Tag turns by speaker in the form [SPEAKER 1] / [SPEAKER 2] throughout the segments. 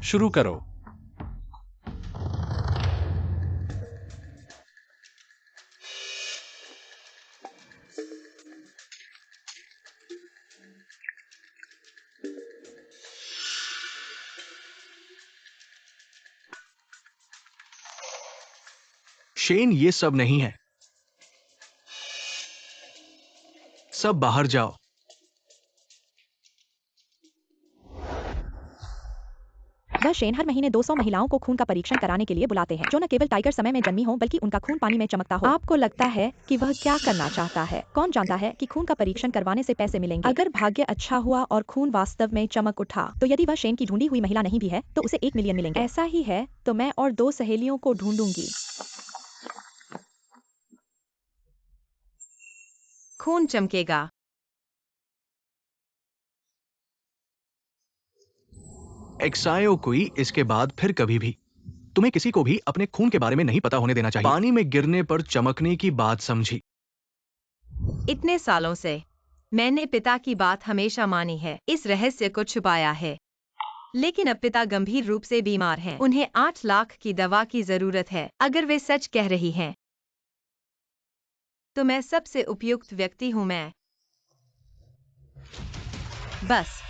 [SPEAKER 1] शुरू करो।
[SPEAKER 2] शेन, ये सब नहीं है। सब बाहर जाओ।
[SPEAKER 3] वह शेन हर महीने 200 महिलाओं को खून का परीक्षण कराने के लिए बुलाते हैं, जो न केवल टाइगर समय में जन्मी हो बल्कि उनका खून पानी में चमकता हो। आपको लगता है कि वह क्या करना चाहता है? कौन जानता है कि खून का परीक्षण करवाने से पैसे मिलेंगे? अगर भाग्य अच्छा हुआ और खून वास्तव में चमक उठा, तो यदि वह शेन की ढूंढी हुई महिला नहीं भी है, तो उसे 1 मिलियन मिलेंगे। ऐसा ही है तो मैं और 2 सहेलियों को ढूंढूंगी।
[SPEAKER 4] खून चमकेगा।
[SPEAKER 2] एक्सायो कोई इसके बाद फिर कभी भी तुम्हें किसी को भी अपने खून के बारे में नहीं पता होने देना चाहिए। पानी में गिरने पर चमकने की बात समझी।
[SPEAKER 4] इतने सालों से मैंने पिता की बात हमेशा मानी है, इस रहस्य को छुपाया है। लेकिन अब पिता गंभीर रूप से बीमार हैं। उन्हें 8 लाख की दवा की जरूरत है। अगर वे सच कह रही हैं, तो मैं सबसे उपयुक्त व्यक्ति हूं। मैं बस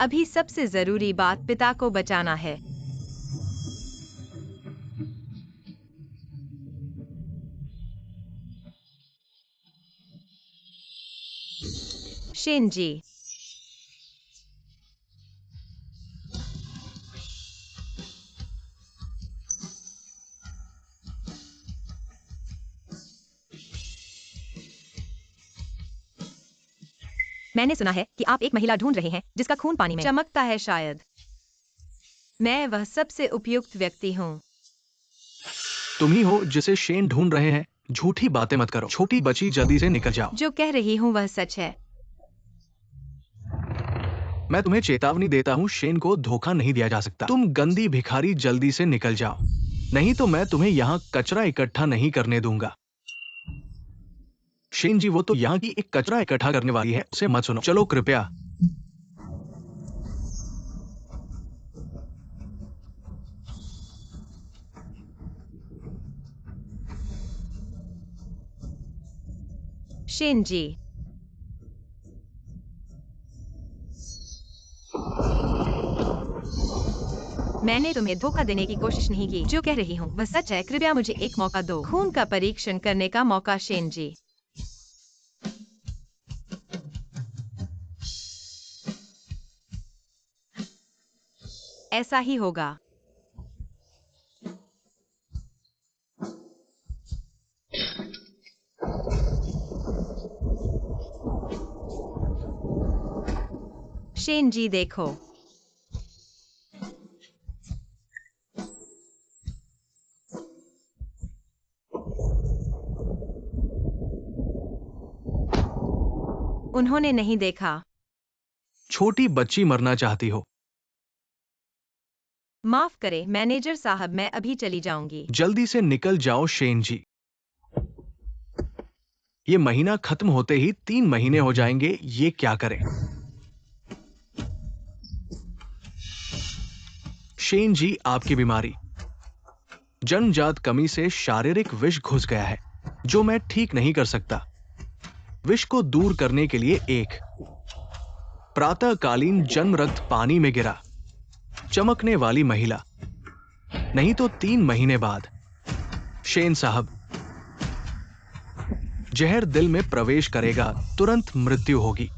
[SPEAKER 4] अभी सबसे जरूरी बात पिता को बचाना है। शेन जी,
[SPEAKER 3] मैंने सुना है कि आप एक महिला ढूंढ रहे हैं जिसका खून पानी में
[SPEAKER 4] चमकता है। शायद मैं वह सबसे उपयुक्त व्यक्ति हूं।
[SPEAKER 2] तुम ही हो जिसे शेन ढूंढ रहे हैं। झूठी बातें मत करो। छोटी बच्ची, जल्दी से निकल जाओ।
[SPEAKER 4] जो कह रही हूं वह सच है।
[SPEAKER 2] मैं तुम्हें चेतावनी देता हूँ, शेन को धोखा नहीं दिया जा सकता। तुम गंदी भिखारी, जल्दी से निकल जाओ, नहीं तो मैं तुम्हें यहाँ कचरा इकट्ठा नहीं करने दूंगा। शेन जी, वो तो यहाँ की एक कचरा इकट्ठा करने वाली है, उसे मत सुनो। चलो कृपया।
[SPEAKER 4] शेन जी, मैंने तुम्हें धोखा देने की कोशिश नहीं की। जो कह रही हूँ वह सच है। कृपया मुझे एक मौका दो, खून का परीक्षण करने का मौका। शेन जी, ऐसा ही होगा। शेन जी, देखो, उन्होंने नहीं देखा।
[SPEAKER 2] छोटी बच्ची, मरना चाहती हो?
[SPEAKER 4] माफ करें मैनेजर साहब, मैं अभी चली जाऊंगी।
[SPEAKER 2] जल्दी से निकल जाओ शेन जी। ये महीना खत्म होते ही 3 महीने हो जाएंगे। ये क्या करें? शेन जी, आपकी बीमारी जन्मजात कमी से शारीरिक विष घुस गया है, जो मैं ठीक नहीं कर सकता। विष को दूर करने के लिए एक प्रातःकालीन जन्म रक्त पानी में गिरा चमकने वाली महिला, नहीं तो 3 महीने बाद शेन साहब, जहर दिल में प्रवेश करेगा, तुरंत मृत्यु होगी।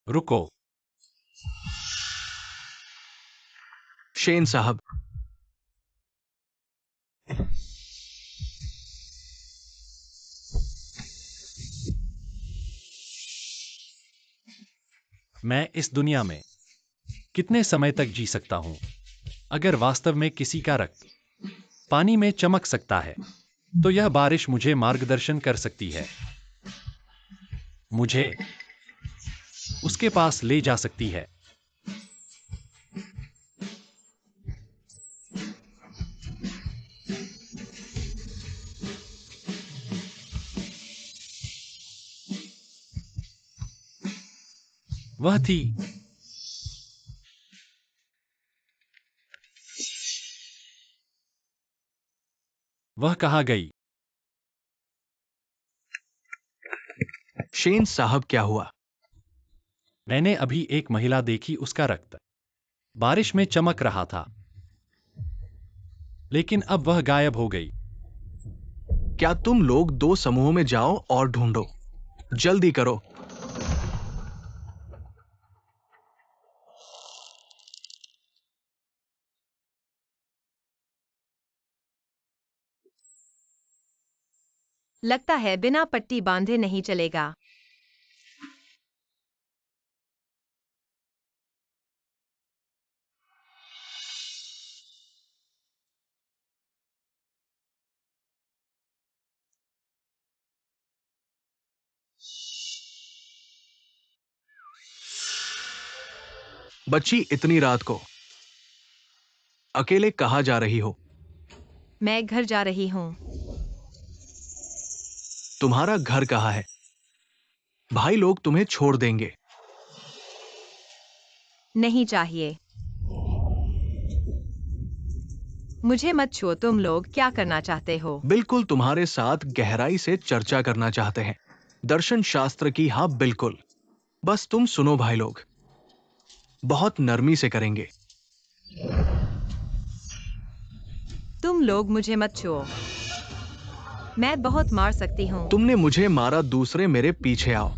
[SPEAKER 1] रुको।
[SPEAKER 2] शेन साहब,
[SPEAKER 1] मैं इस दुनिया में कितने समय तक जी सकता हूं? अगर वास्तव में किसी का रक्त पानी में चमक सकता है, तो यह बारिश मुझे मार्गदर्शन कर सकती है, मुझे उसके पास ले जा सकती है। वह थी। वह कहाँ गई?
[SPEAKER 2] शेन साहब, क्या हुआ?
[SPEAKER 1] मैंने अभी एक महिला देखी, उसका रक्त बारिश में चमक रहा था, लेकिन अब वह गायब हो गई।
[SPEAKER 2] क्या तुम लोग 2 समूहों में जाओ और ढूंढो। जल्दी करो।
[SPEAKER 4] लगता है बिना पट्टी बांधे नहीं चलेगा।
[SPEAKER 2] बच्ची, इतनी रात को अकेले कहाँ जा रही हो?
[SPEAKER 4] मैं घर जा रही हूँ।
[SPEAKER 2] तुम्हारा घर कहाँ है? भाई लोग तुम्हें छोड़ देंगे।
[SPEAKER 4] नहीं चाहिए। मुझे मत छुओ। तुम लोग क्या करना चाहते हो?
[SPEAKER 2] बिल्कुल तुम्हारे साथ गहराई से चर्चा करना चाहते हैं। दर्शन शास्त्र की, हाँ बिल्कुल। बस तुम सुनो भाई लोग, बहुत नरमी से करेंगे।
[SPEAKER 4] तुम लोग मुझे मत छुओ। मैं बहुत मार सकती हूँ।
[SPEAKER 2] तुमने मुझे मारा, दूसरे मेरे पीछे आओ।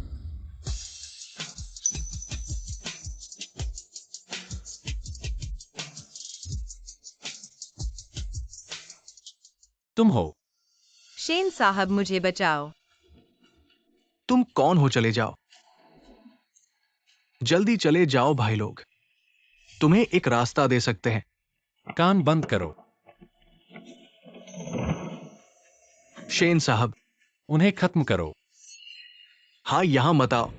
[SPEAKER 1] तुम हो।
[SPEAKER 4] शेन साहब, मुझे बचाओ।
[SPEAKER 2] तुम कौन हो? चले जाओ, जल्दी चले जाओ भाई लोग, तुम्हें एक रास्ता दे सकते हैं।
[SPEAKER 1] कान बंद करो।
[SPEAKER 2] शेन साहब,
[SPEAKER 1] उन्हें खत्म करो।
[SPEAKER 2] हाँ, यहां मत आओ।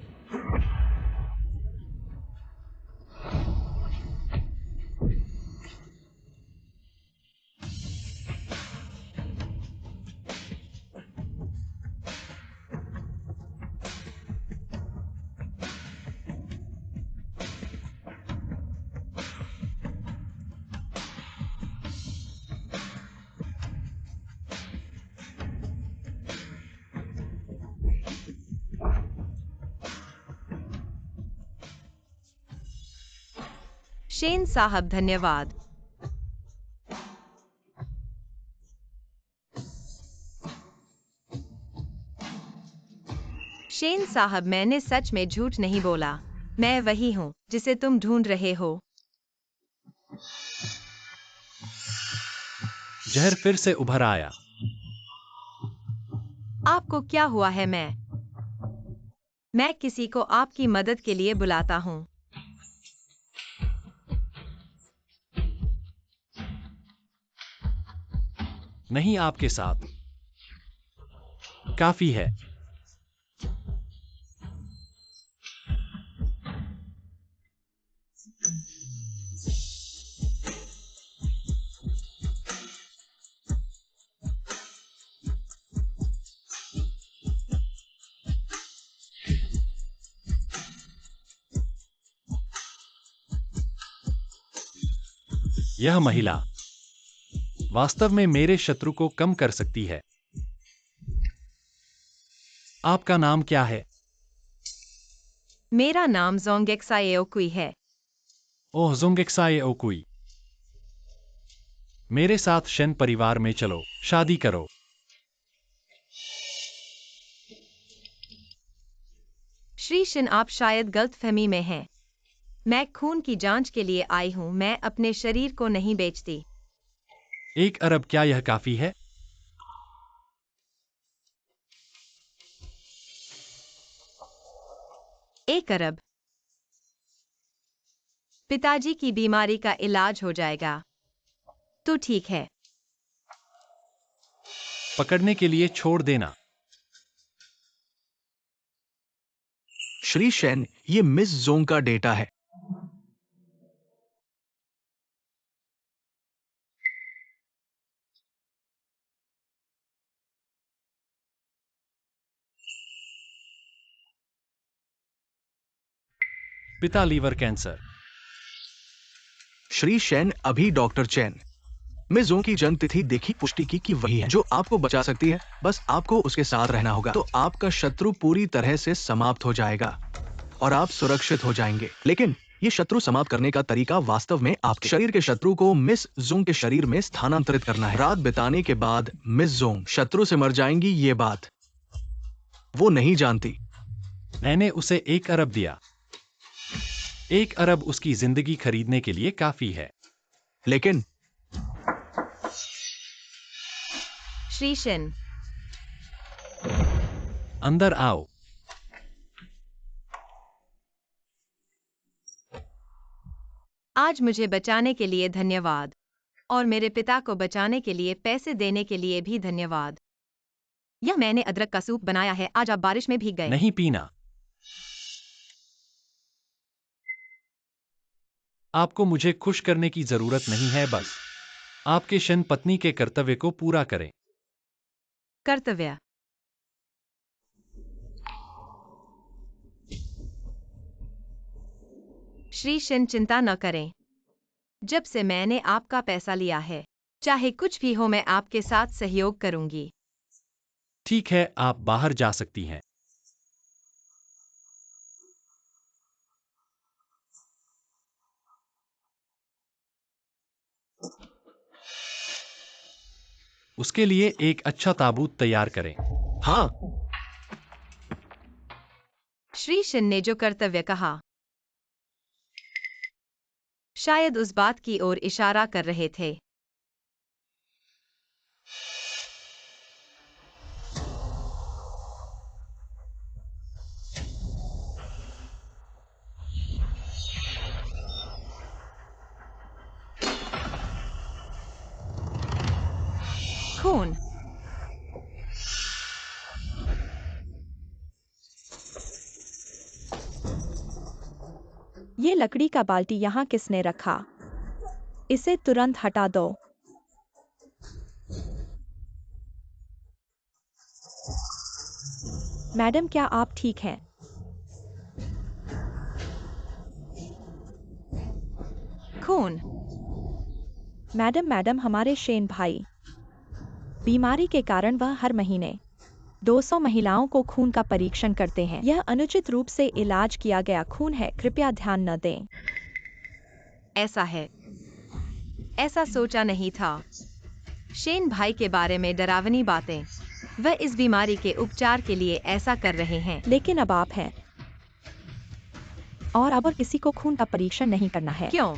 [SPEAKER 4] शेन साहब, धन्यवाद। शेन साहब, मैंने सच में झूठ नहीं बोला। मैं वही हूँ जिसे तुम ढूंढ रहे हो।
[SPEAKER 1] जहर फिर से उभर आया।
[SPEAKER 4] आपको क्या हुआ है? मैं किसी को आपकी मदद के लिए बुलाता हूँ।
[SPEAKER 1] नहीं, आपके साथ काफी है। यह महिला वास्तव में मेरे शत्रु को कम कर सकती है। आपका नाम क्या है?
[SPEAKER 4] मेरा नाम जोंगेक्साए ओकुई है।
[SPEAKER 1] ओह, जोंगेक्साए ओकुई। मेरे साथ शेन परिवार में चलो, शादी करो।
[SPEAKER 4] श्री शिन, आप शायद गलतफहमी में हैं। मैं खून की जांच के लिए आई हूँ। मैं अपने शरीर को नहीं बेचती।
[SPEAKER 1] 1 अरब, क्या यह काफी है?
[SPEAKER 4] एक अरब। पिताजी की बीमारी का इलाज हो जाएगा। तो ठीक है।
[SPEAKER 1] पकड़ने के लिए छोड़ देना।
[SPEAKER 2] श्री शेन, ये मिस जोंग का डेटा है।
[SPEAKER 1] पिता लीवर कैंसर।
[SPEAKER 2] श्री शेन अभी डॉक्टर चैन। मिस जोंग की जन्म तिथि देखी, पुष्टि की कि वही है जो आपको बचा सकती है। बस आपको उसके साथ रहना होगा, तो आपका शत्रु पूरी तरह से समाप्त हो जाएगा और आप सुरक्षित हो जाएंगे। लेकिन ये शत्रु समाप्त करने का तरीका वास्तव में आपके शरीर के शत्रु को मिस जोंग के शरीर में स्थानांतरित करना है। रात बिताने के बाद मिस जोंग शत्रु से मर जाएंगी, ये बात वो नहीं जानती।
[SPEAKER 1] मैंने उसे 1 अरब दिया। 1 अरब उसकी जिंदगी खरीदने के लिए काफी है।
[SPEAKER 2] लेकिन
[SPEAKER 4] श्री शेन,
[SPEAKER 1] अंदर आओ।
[SPEAKER 4] आज मुझे बचाने के लिए धन्यवाद और मेरे पिता को बचाने के लिए पैसे देने के लिए भी धन्यवाद। यह मैंने अदरक का सूप बनाया है। आज आप बारिश में भीग गए।
[SPEAKER 1] नहीं पीना। आपको मुझे खुश करने की जरूरत नहीं है, बस आपके शन पत्नी के कर्तव्य को पूरा करें।
[SPEAKER 4] कर्तव्य। श्री शेन, चिंता न करें। जब से मैंने आपका पैसा लिया है, चाहे कुछ भी हो, मैं आपके साथ सहयोग करूंगी।
[SPEAKER 1] ठीक है, आप बाहर जा सकती हैं। उसके लिए एक अच्छा ताबूत तैयार करें।
[SPEAKER 2] हाँ,
[SPEAKER 4] श्री शेन ने जो कर्तव्य कहा, शायद उस बात की ओर इशारा कर रहे थे। खून।
[SPEAKER 3] ये लकड़ी का बाल्टी यहाँ किसने रखा? इसे तुरंत हटा दो। मैडम, क्या आप ठीक हैं?
[SPEAKER 4] खून।
[SPEAKER 3] मैडम, हमारे शेन भाई, बीमारी के कारण वह हर महीने 200 महिलाओं को खून का परीक्षण करते हैं। यह अनुचित रूप से इलाज किया गया खून है, कृपया ध्यान न दें।
[SPEAKER 4] ऐसा है। ऐसा सोचा नहीं था। शेन भाई के बारे में डरावनी बातें। वह इस बीमारी के उपचार के लिए ऐसा कर रहे हैं।
[SPEAKER 3] लेकिन अब आप हैं, और अब किसी को खून का परीक्षण नहीं करना है।
[SPEAKER 4] क्यों?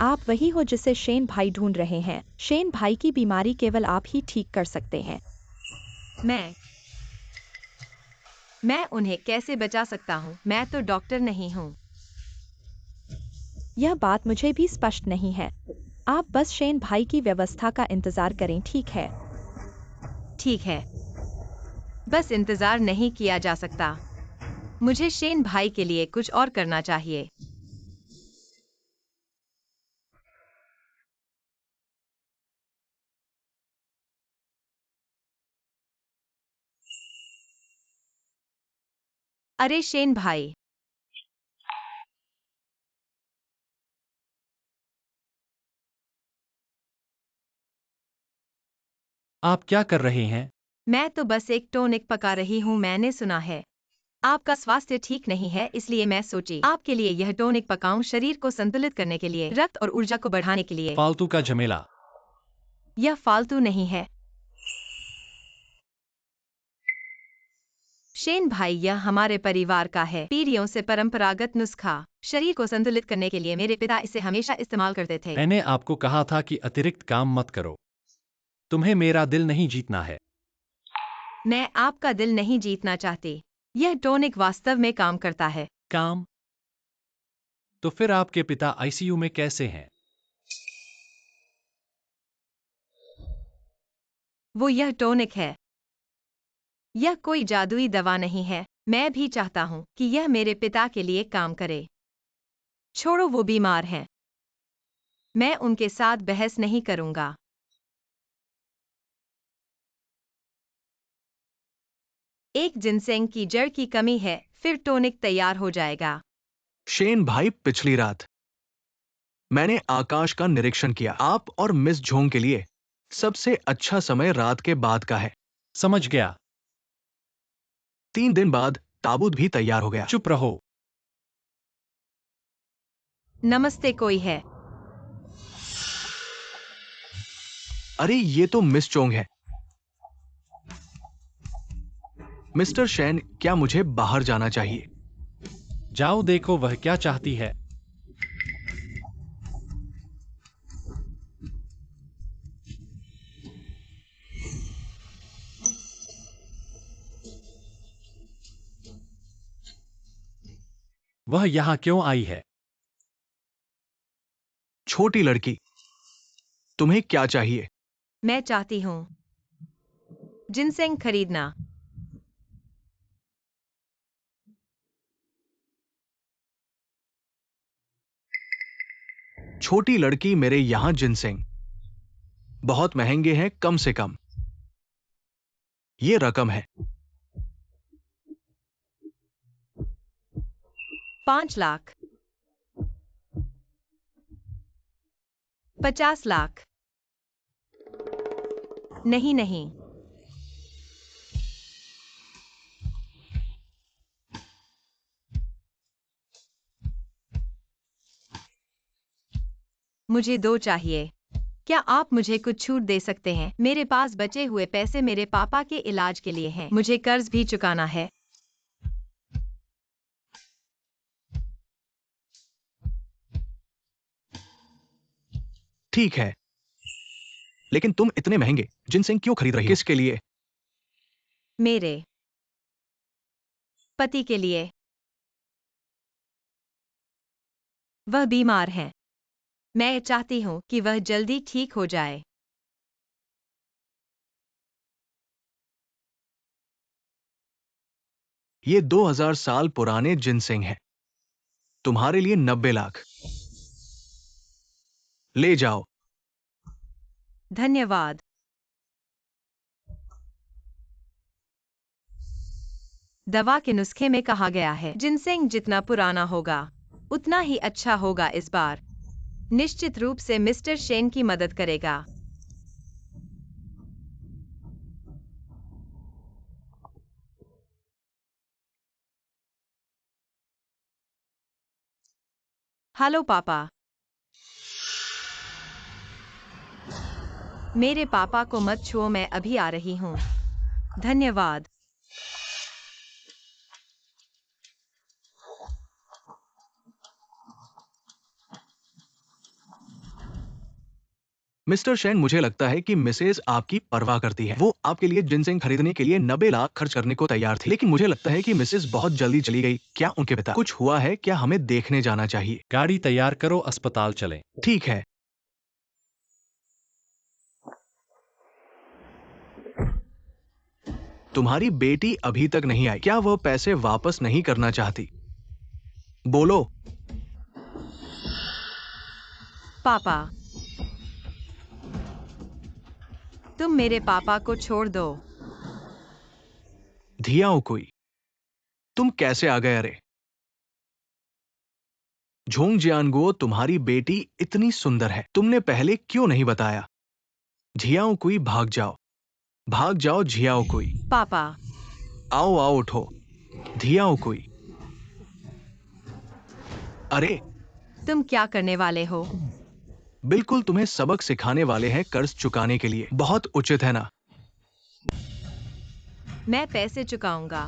[SPEAKER 3] आप वही हो जिसे शेन भाई ढूंढ रहे हैं। शेन भाई की बीमारी केवल आप ही ठीक कर सकते हैं।
[SPEAKER 4] मैं उन्हें कैसे बचा सकता हूँ? मैं तो डॉक्टर नहीं हूँ।
[SPEAKER 3] यह बात मुझे भी स्पष्ट नहीं है। आप बस शेन भाई की व्यवस्था का इंतजार करें, ठीक है?
[SPEAKER 4] ठीक है। बस इंतजार नहीं किया जा सकता। मुझे शेन भाई के लिए कुछ और करना चाहिए। अरे शेन भाई,
[SPEAKER 1] आप क्या कर रहे हैं?
[SPEAKER 4] मैं तो बस एक टॉनिक पका रही हूँ। मैंने सुना है आपका स्वास्थ्य ठीक नहीं है, इसलिए मैं सोची आपके लिए यह टॉनिक पकाऊं, शरीर को संतुलित करने के लिए, रक्त और ऊर्जा को बढ़ाने के लिए।
[SPEAKER 1] फालतू का झमेला।
[SPEAKER 4] यह फालतू नहीं है शेन भाई, यह हमारे परिवार का है। पीढ़ियों से परंपरागत नुस्खा। शरीर को संतुलित करने के लिए मेरे पिता इसे हमेशा इस्तेमाल करते थे।
[SPEAKER 1] मैंने आपको कहा था कि अतिरिक्त काम मत करो। तुम्हें मेरा दिल नहीं जीतना है।
[SPEAKER 4] मैं आपका दिल नहीं जीतना चाहती। यह टॉनिक वास्तव में काम करता है।
[SPEAKER 1] काम? तो फिर आपके पिता आईसीयू में कैसे हैं?
[SPEAKER 4] वो यह टॉनिक है। यह कोई जादुई दवा नहीं है। मैं भी चाहता हूँ कि यह मेरे पिता के लिए काम करे। छोड़ो, वो बीमार हैं। मैं उनके साथ बहस नहीं करूंगा। एक जिनसेंग की जड़ की कमी है, फिर टॉनिक तैयार हो जाएगा।
[SPEAKER 2] शेन भाई, पिछली रात मैंने आकाश का निरीक्षण किया। आप और मिस झोंग के लिए सबसे अच्छा समय रात के बाद का है।
[SPEAKER 1] समझ गया।
[SPEAKER 2] 3 दिन बाद ताबूत भी तैयार हो गया।
[SPEAKER 1] चुप रहो।
[SPEAKER 4] नमस्ते, कोई है?
[SPEAKER 2] अरे ये तो मिस चोंग है। मिस्टर शेन, क्या मुझे बाहर जाना चाहिए?
[SPEAKER 1] जाओ देखो वह क्या चाहती है। वह यहाँ क्यों आई है?
[SPEAKER 2] छोटी लड़की, तुम्हें क्या चाहिए?
[SPEAKER 4] मैं चाहती हूँ जिनसेंग खरीदना।
[SPEAKER 2] छोटी लड़की, मेरे यहां जिनसेंग बहुत महंगे हैं। कम से कम ये रकम है।
[SPEAKER 4] 5 लाख, 50 लाख। नहीं नहीं, मुझे 2 चाहिए। क्या आप मुझे कुछ छूट दे सकते हैं? मेरे पास बचे हुए पैसे मेरे पापा के इलाज के लिए हैं। मुझे कर्ज भी चुकाना है।
[SPEAKER 2] ठीक है, लेकिन तुम इतने महंगे जिनसेंग क्यों खरीद रही हो? किसके लिए?
[SPEAKER 4] मेरे पति के लिए। वह बीमार हैं। मैं चाहती हूँ कि वह जल्दी ठीक हो जाए।
[SPEAKER 2] ये 2000 साल पुराने जिनसेंग हैं। तुम्हारे लिए 90 लाख। ले जाओ।
[SPEAKER 4] धन्यवाद। दवा के नुस्खे में कहा गया है जिनसेंग जितना पुराना होगा उतना ही अच्छा होगा। इस बार निश्चित रूप से मिस्टर शेन की मदद करेगा। हेलो पापा। मेरे पापा को मत छुओ, मैं अभी आ रही हूँ। धन्यवाद।
[SPEAKER 2] मिस्टर शेन, मुझे लगता है कि मिसेज आपकी परवाह करती है। वो आपके लिए जिनसेंग खरीदने के लिए 90 लाख खर्च करने को तैयार थी, लेकिन मुझे लगता है कि मिसेज बहुत जल्दी चली गई। क्या उनके पिता कुछ हुआ है? क्या हमें देखने जाना चाहिए?
[SPEAKER 1] गाड़ी तैयार करो, अस्पताल चलें।
[SPEAKER 2] ठीक है। तुम्हारी बेटी अभी तक नहीं आई। क्या वह पैसे वापस नहीं करना चाहती? बोलो।
[SPEAKER 4] पापा, तुम मेरे पापा को छोड़ दो।
[SPEAKER 2] धियाओ कोई, तुम कैसे आ गए? अरे झोंग जियानगुओ, तुम्हारी बेटी इतनी सुंदर है, तुमने पहले क्यों नहीं बताया? झियाओ कोई, भाग जाओ, भाग जाओ झियाओ कोई।
[SPEAKER 4] पापा,
[SPEAKER 2] आओ आओ, उठो धियाओ कोई। अरे
[SPEAKER 4] तुम क्या करने वाले हो?
[SPEAKER 2] बिल्कुल, तुम्हें सबक सिखाने वाले हैं कर्ज चुकाने के लिए। बहुत उचित है ना?
[SPEAKER 4] मैं पैसे चुकाऊंगा।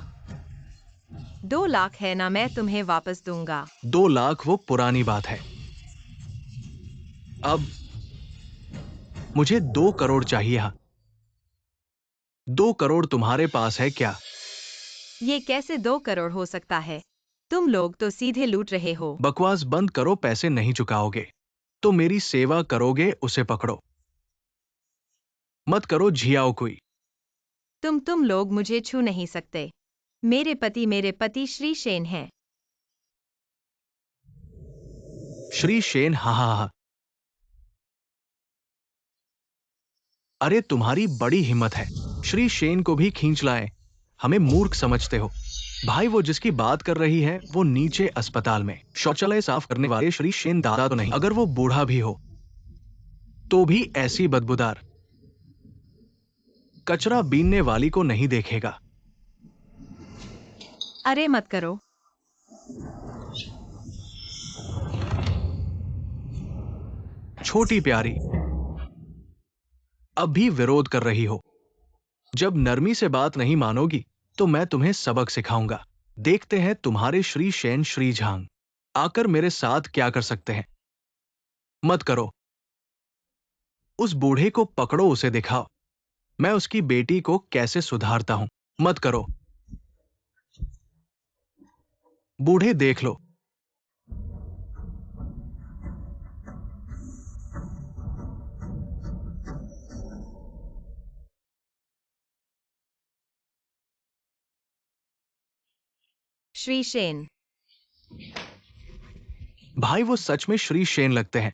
[SPEAKER 4] 2 लाख है ना, मैं तुम्हें वापस दूंगा।
[SPEAKER 2] 2 लाख वो पुरानी बात है। अब मुझे 2 करोड़ चाहिए। हाँ, 2 करोड़ तुम्हारे पास है क्या?
[SPEAKER 4] ये कैसे 2 करोड़ हो सकता है? तुम लोग तो सीधे लूट रहे हो।
[SPEAKER 2] बकवास बंद करो। पैसे नहीं चुकाओगे तो मेरी सेवा करोगे? उसे पकड़ो। मत करो झियाओ कोई।
[SPEAKER 4] तुम लोग मुझे छू नहीं सकते। मेरे पति श्री शेन हैं।
[SPEAKER 2] श्री शेन? हा हा हा। अरे तुम्हारी बड़ी हिम्मत है। श्री शेन को भी खींच लाए। हमें मूर्ख समझते हो? भाई, वो जिसकी बात कर रही है वो नीचे अस्पताल में शौचालय साफ करने वाले श्री शेन दादा तो नहीं। अगर वो बूढ़ा भी हो तो भी ऐसी बदबूदार कचरा बीनने वाली को नहीं देखेगा।
[SPEAKER 4] अरे मत करो।
[SPEAKER 2] छोटी प्यारी, अब भी विरोध कर रही हो। जब नरमी से बात नहीं मानोगी तो मैं तुम्हें सबक सिखाऊंगा। देखते हैं तुम्हारे श्री शेन श्री झांग आकर मेरे साथ क्या कर सकते हैं। मत करो। उस बूढ़े को पकड़ो, उसे दिखाओ मैं उसकी बेटी को कैसे सुधारता हूं। मत करो। बूढ़े, देख लो।
[SPEAKER 4] श्री शेन।
[SPEAKER 2] भाई, वो सच में श्री शेन लगते हैं,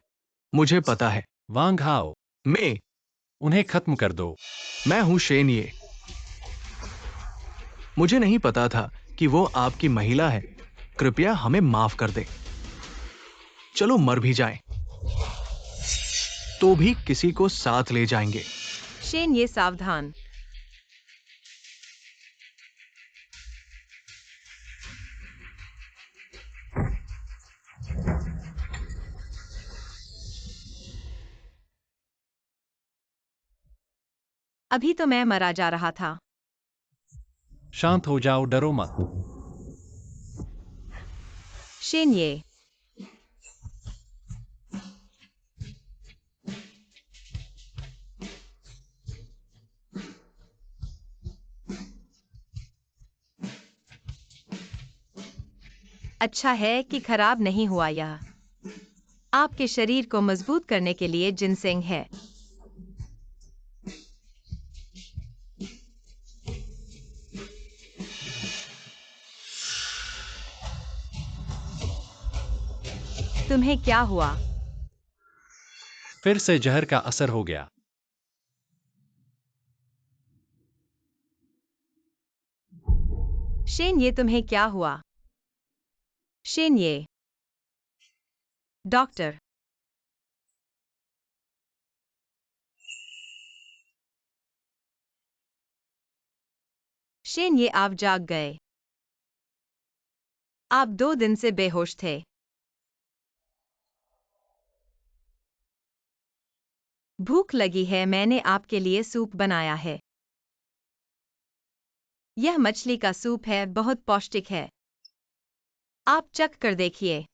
[SPEAKER 2] मुझे पता है।
[SPEAKER 1] वांग हाओ,
[SPEAKER 2] मैं
[SPEAKER 1] उन्हें खत्म कर दो।
[SPEAKER 2] मैं हूं शेन ये। मुझे नहीं पता था कि वो आपकी महिला है। कृपया हमें माफ कर दे। चलो मर भी जाएं तो भी किसी को साथ ले जाएंगे।
[SPEAKER 4] शेन ये, सावधान। अभी तो मैं मरा जा रहा था।
[SPEAKER 1] शांत हो जाओ, डरो मत।
[SPEAKER 4] शेन ये। अच्छा है कि खराब नहीं हुआ। यह आपके शरीर को मजबूत करने के लिए जिनसेंग है। तुम्हें क्या हुआ?
[SPEAKER 1] फिर से जहर का असर हो गया।
[SPEAKER 4] शेन ये, तुम्हें क्या हुआ? शेन ये। डॉक्टर। शेन ये, आप जाग गए। आप 2 दिन से बेहोश थे। भूख लगी है, मैंने आपके लिए सूप बनाया है। यह मछली का सूप है, बहुत पौष्टिक है। आप चख कर देखिए।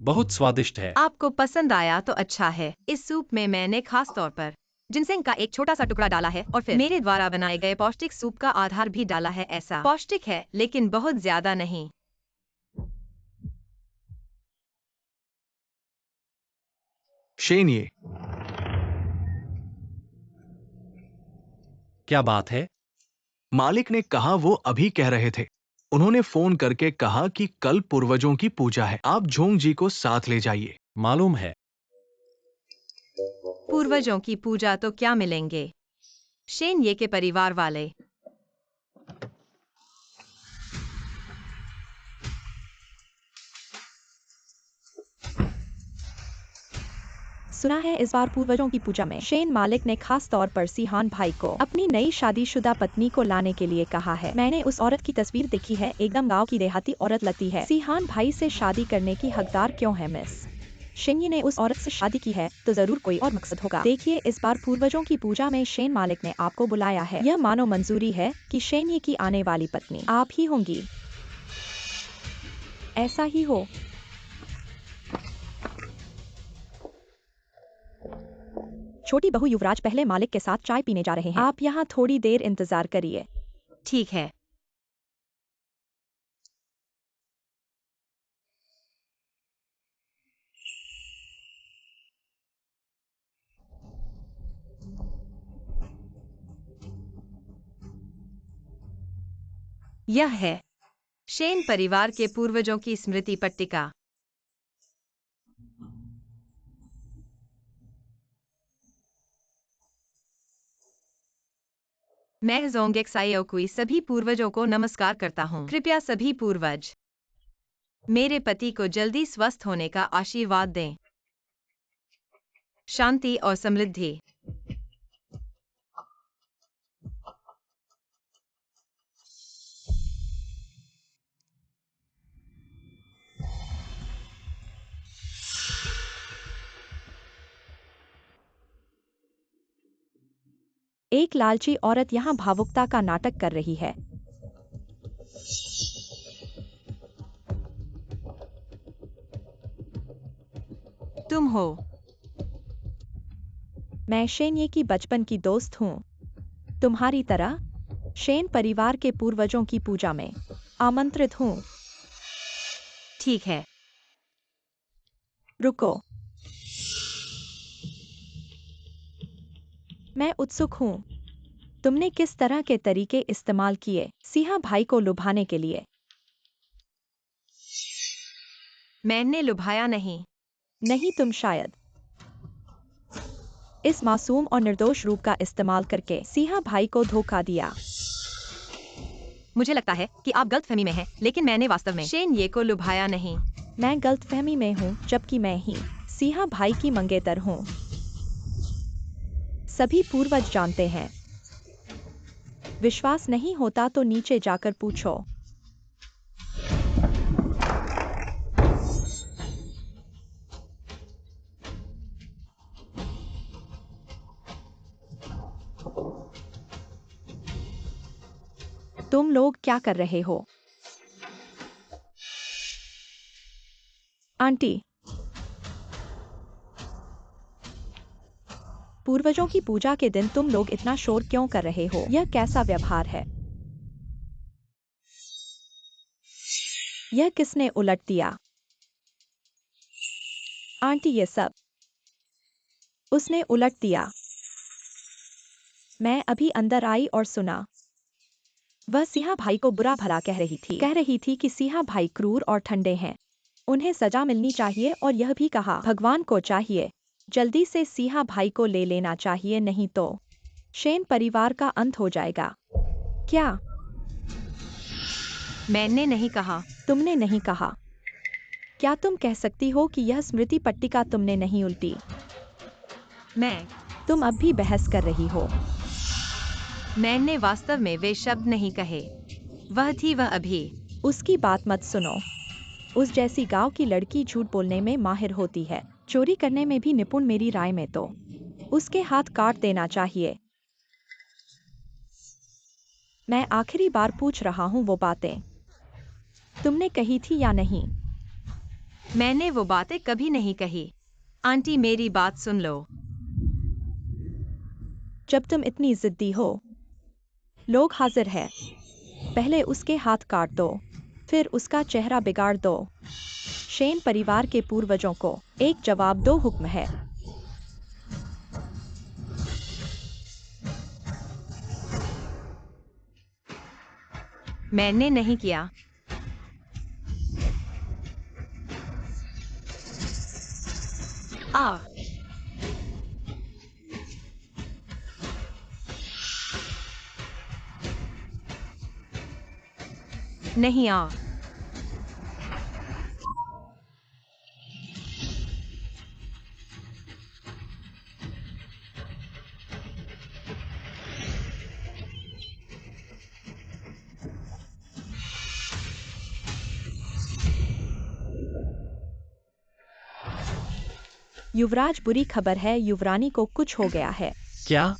[SPEAKER 1] बहुत स्वादिष्ट है।
[SPEAKER 4] आपको पसंद आया तो अच्छा है। इस सूप में मैंने खास तौर पर जिनसेंग का एक छोटा सा टुकड़ा डाला है और फिर मेरे द्वारा बनाए गए पौष्टिक सूप का आधार भी डाला है। ऐसा पौष्टिक है लेकिन बहुत ज्यादा नहीं।
[SPEAKER 2] शेन ये।
[SPEAKER 1] क्या बात है?
[SPEAKER 2] मालिक ने कहा, वो अभी कह रहे थे। उन्होंने फोन करके कहा कि कल पूर्वजों की पूजा है, आप झोंग जी को साथ ले जाइए।
[SPEAKER 1] मालूम है।
[SPEAKER 4] पूर्वजों की पूजा तो क्या मिलेंगे। शेन ये के परिवार वाले।
[SPEAKER 3] सुना है इस बार पूर्वजों की पूजा में शेन मालिक ने खास तौर पर सिहान भाई को अपनी नई शादीशुदा पत्नी को लाने के लिए कहा है। मैंने उस औरत की तस्वीर देखी है, एकदम गांव की देहाती औरत लगती है। सिहान भाई से शादी करने की हकदार क्यों है मिस? शेन्ये ने उस औरत से शादी की है तो जरूर कोई और मकसद होगा। देखिए, इस बार पूर्वजों की पूजा में शेन मालिक ने आपको बुलाया है। यह मानो मंजूरी है कि शेन्ये की आने वाली पत्नी आप ही होंगी। ऐसा ही हो। छोटी बहू युवराज पहले मालिक के साथ चाय पीने जा रहे हैं। आप यहाँ थोड़ी देर इंतजार करिए।
[SPEAKER 4] ठीक है। यह है शेन परिवार के पूर्वजों की स्मृति पट्टिका। मैं जोंगेक्सायोकुई सभी पूर्वजों को नमस्कार करता हूँ। कृपया सभी पूर्वज मेरे पति को जल्दी स्वस्थ होने का आशीर्वाद दें। शांति और समृद्धि।
[SPEAKER 3] एक लालची औरत यहाँ भावुकता का नाटक कर रही है।
[SPEAKER 4] तुम हो।
[SPEAKER 3] मैं शेन की बचपन की दोस्त हूँ। तुम्हारी तरह शेन परिवार के पूर्वजों की पूजा में आमंत्रित हूँ।
[SPEAKER 4] ठीक है।
[SPEAKER 3] रुको। मैं उत्सुक हूँ। तुमने किस तरह के तरीके इस्तेमाल किए सिंहा भाई को लुभाने के लिए?
[SPEAKER 4] मैंने लुभाया नहीं।
[SPEAKER 3] नहीं, तुम शायद इस मासूम और निर्दोष रूप का इस्तेमाल करके सिंहा भाई को धोखा दिया।
[SPEAKER 4] मुझे लगता है कि आप गलतफहमी में हैं, लेकिन मैंने वास्तव में शेन ये को लुभाया नहीं।
[SPEAKER 3] मैं गलतफहमी में हूँ, जबकि मैं ही सिंहा भाई की मंगेतर हूँ। सभी पूर्वज जानते हैं। विश्वास नहीं होता तो नीचे जाकर पूछो। तुम लोग क्या कर रहे हो? आंटी, पूर्वजों की पूजा के दिन तुम लोग इतना शोर क्यों कर रहे हो? यह कैसा व्यवहार है? यह किसने उलट दिया? आंटी, ये सब उसने उलट दिया। मैं अभी अंदर आई और सुना। वह सिंहा भाई को बुरा भला कह रही थी कि सिंहा भाई क्रूर और ठंडे हैं। उन्हें सजा मिलनी चाहिए, और यह भी कहा भगवान को चाहिए जल्दी से सिंहा भाई को ले लेना चाहिए, नहीं तो शेन परिवार का अंत हो जाएगा। क्या?
[SPEAKER 4] मैंने नहीं कहा।
[SPEAKER 3] तुमने नहीं कहा? क्या तुम कह सकती हो कि यह स्मृति पट्टिका तुमने नहीं उल्टी? तुम अब भी बहस कर रही हो।
[SPEAKER 4] मैंने वास्तव में वे शब्द नहीं कहे। वह अभी।
[SPEAKER 3] उसकी बात मत सुनो। उस जैसी गांव की लड़की झूठ बोलने में माहिर होती है, चोरी करने में भी निपुण। मेरी राय में तो उसके हाथ काट देना चाहिए। मैं आखिरी बार पूछ रहा हूँ, वो बातें तुमने कही थी या नहीं?
[SPEAKER 4] मैंने वो बातें कभी नहीं कही। आंटी, मेरी बात सुन लो।
[SPEAKER 3] जब तुम इतनी जिद्दी हो, लोग हाजिर है। पहले उसके हाथ काट दो, फिर उसका चेहरा बिगाड़ दो। शेन परिवार के पूर्वजों को एक जवाब दो। हुक्म है।
[SPEAKER 4] मैंने नहीं किया। आ नहीं।
[SPEAKER 3] युवराज, बुरी खबर है, युवरानी को कुछ हो गया है।
[SPEAKER 1] क्या?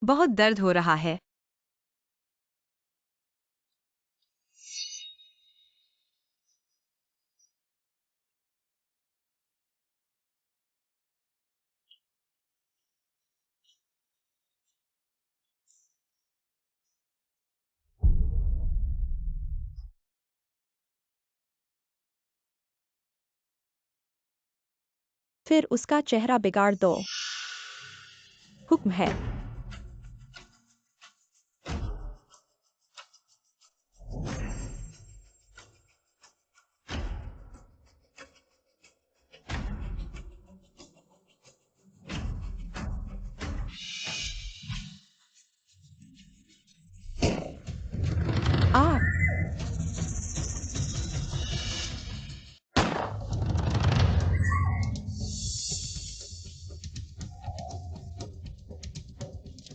[SPEAKER 4] बहुत दर्द हो रहा है।
[SPEAKER 3] फिर उसका चेहरा बिगाड़ दो। हुक्म है। आ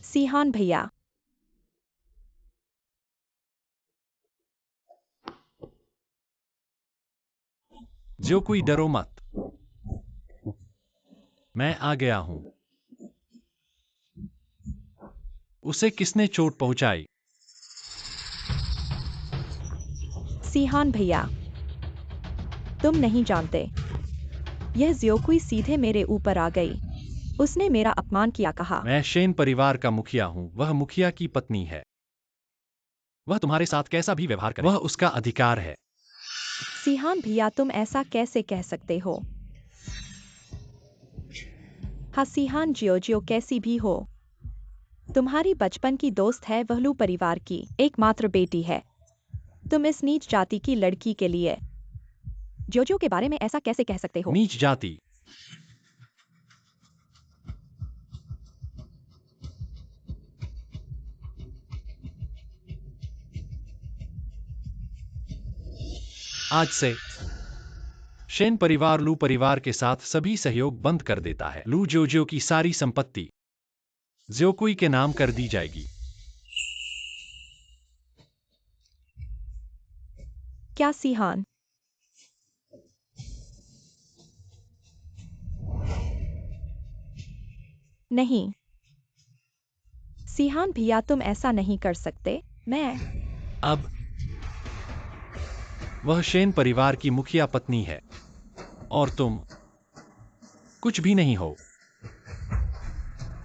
[SPEAKER 3] सीहान भैया,
[SPEAKER 1] जो कोई डरो मत, मैं आ गया हूं। उसे किसने चोट पहुंचाई?
[SPEAKER 3] सीहान भैया, तुम नहीं जानते। यह ज़ियोकुई सीधे मेरे ऊपर आ गई। उसने मेरा अपमान किया कहा।
[SPEAKER 1] मैं शेन परिवार का मुखिया हूं, वह मुखिया की पत्नी है। वह तुम्हारे साथ कैसा भी व्यवहार करे, वह उसका अधिकार है।
[SPEAKER 3] सीहान भैया, तुम ऐसा कैसे कह सकते हो? हाँ सीहान जियो कैसी भी हो, तुम्हारी बचपन की दोस्त है, वह लू परिवार की एकमात्र बेटी है। तुम इस नीच जाति की लड़की के लिए जोजो के बारे में ऐसा कैसे कह सकते हो?
[SPEAKER 1] नीच जाति? आज से शेन परिवार लू परिवार के साथ सभी सहयोग बंद कर देता है। लू जोजो की सारी संपत्ति ज़ियोकुई के नाम कर दी जाएगी।
[SPEAKER 3] क्या सीहान? नहीं सीहान भैया, तुम ऐसा नहीं कर सकते। मैं
[SPEAKER 1] अब वह शेन परिवार की मुखिया पत्नी है और तुम कुछ भी नहीं हो।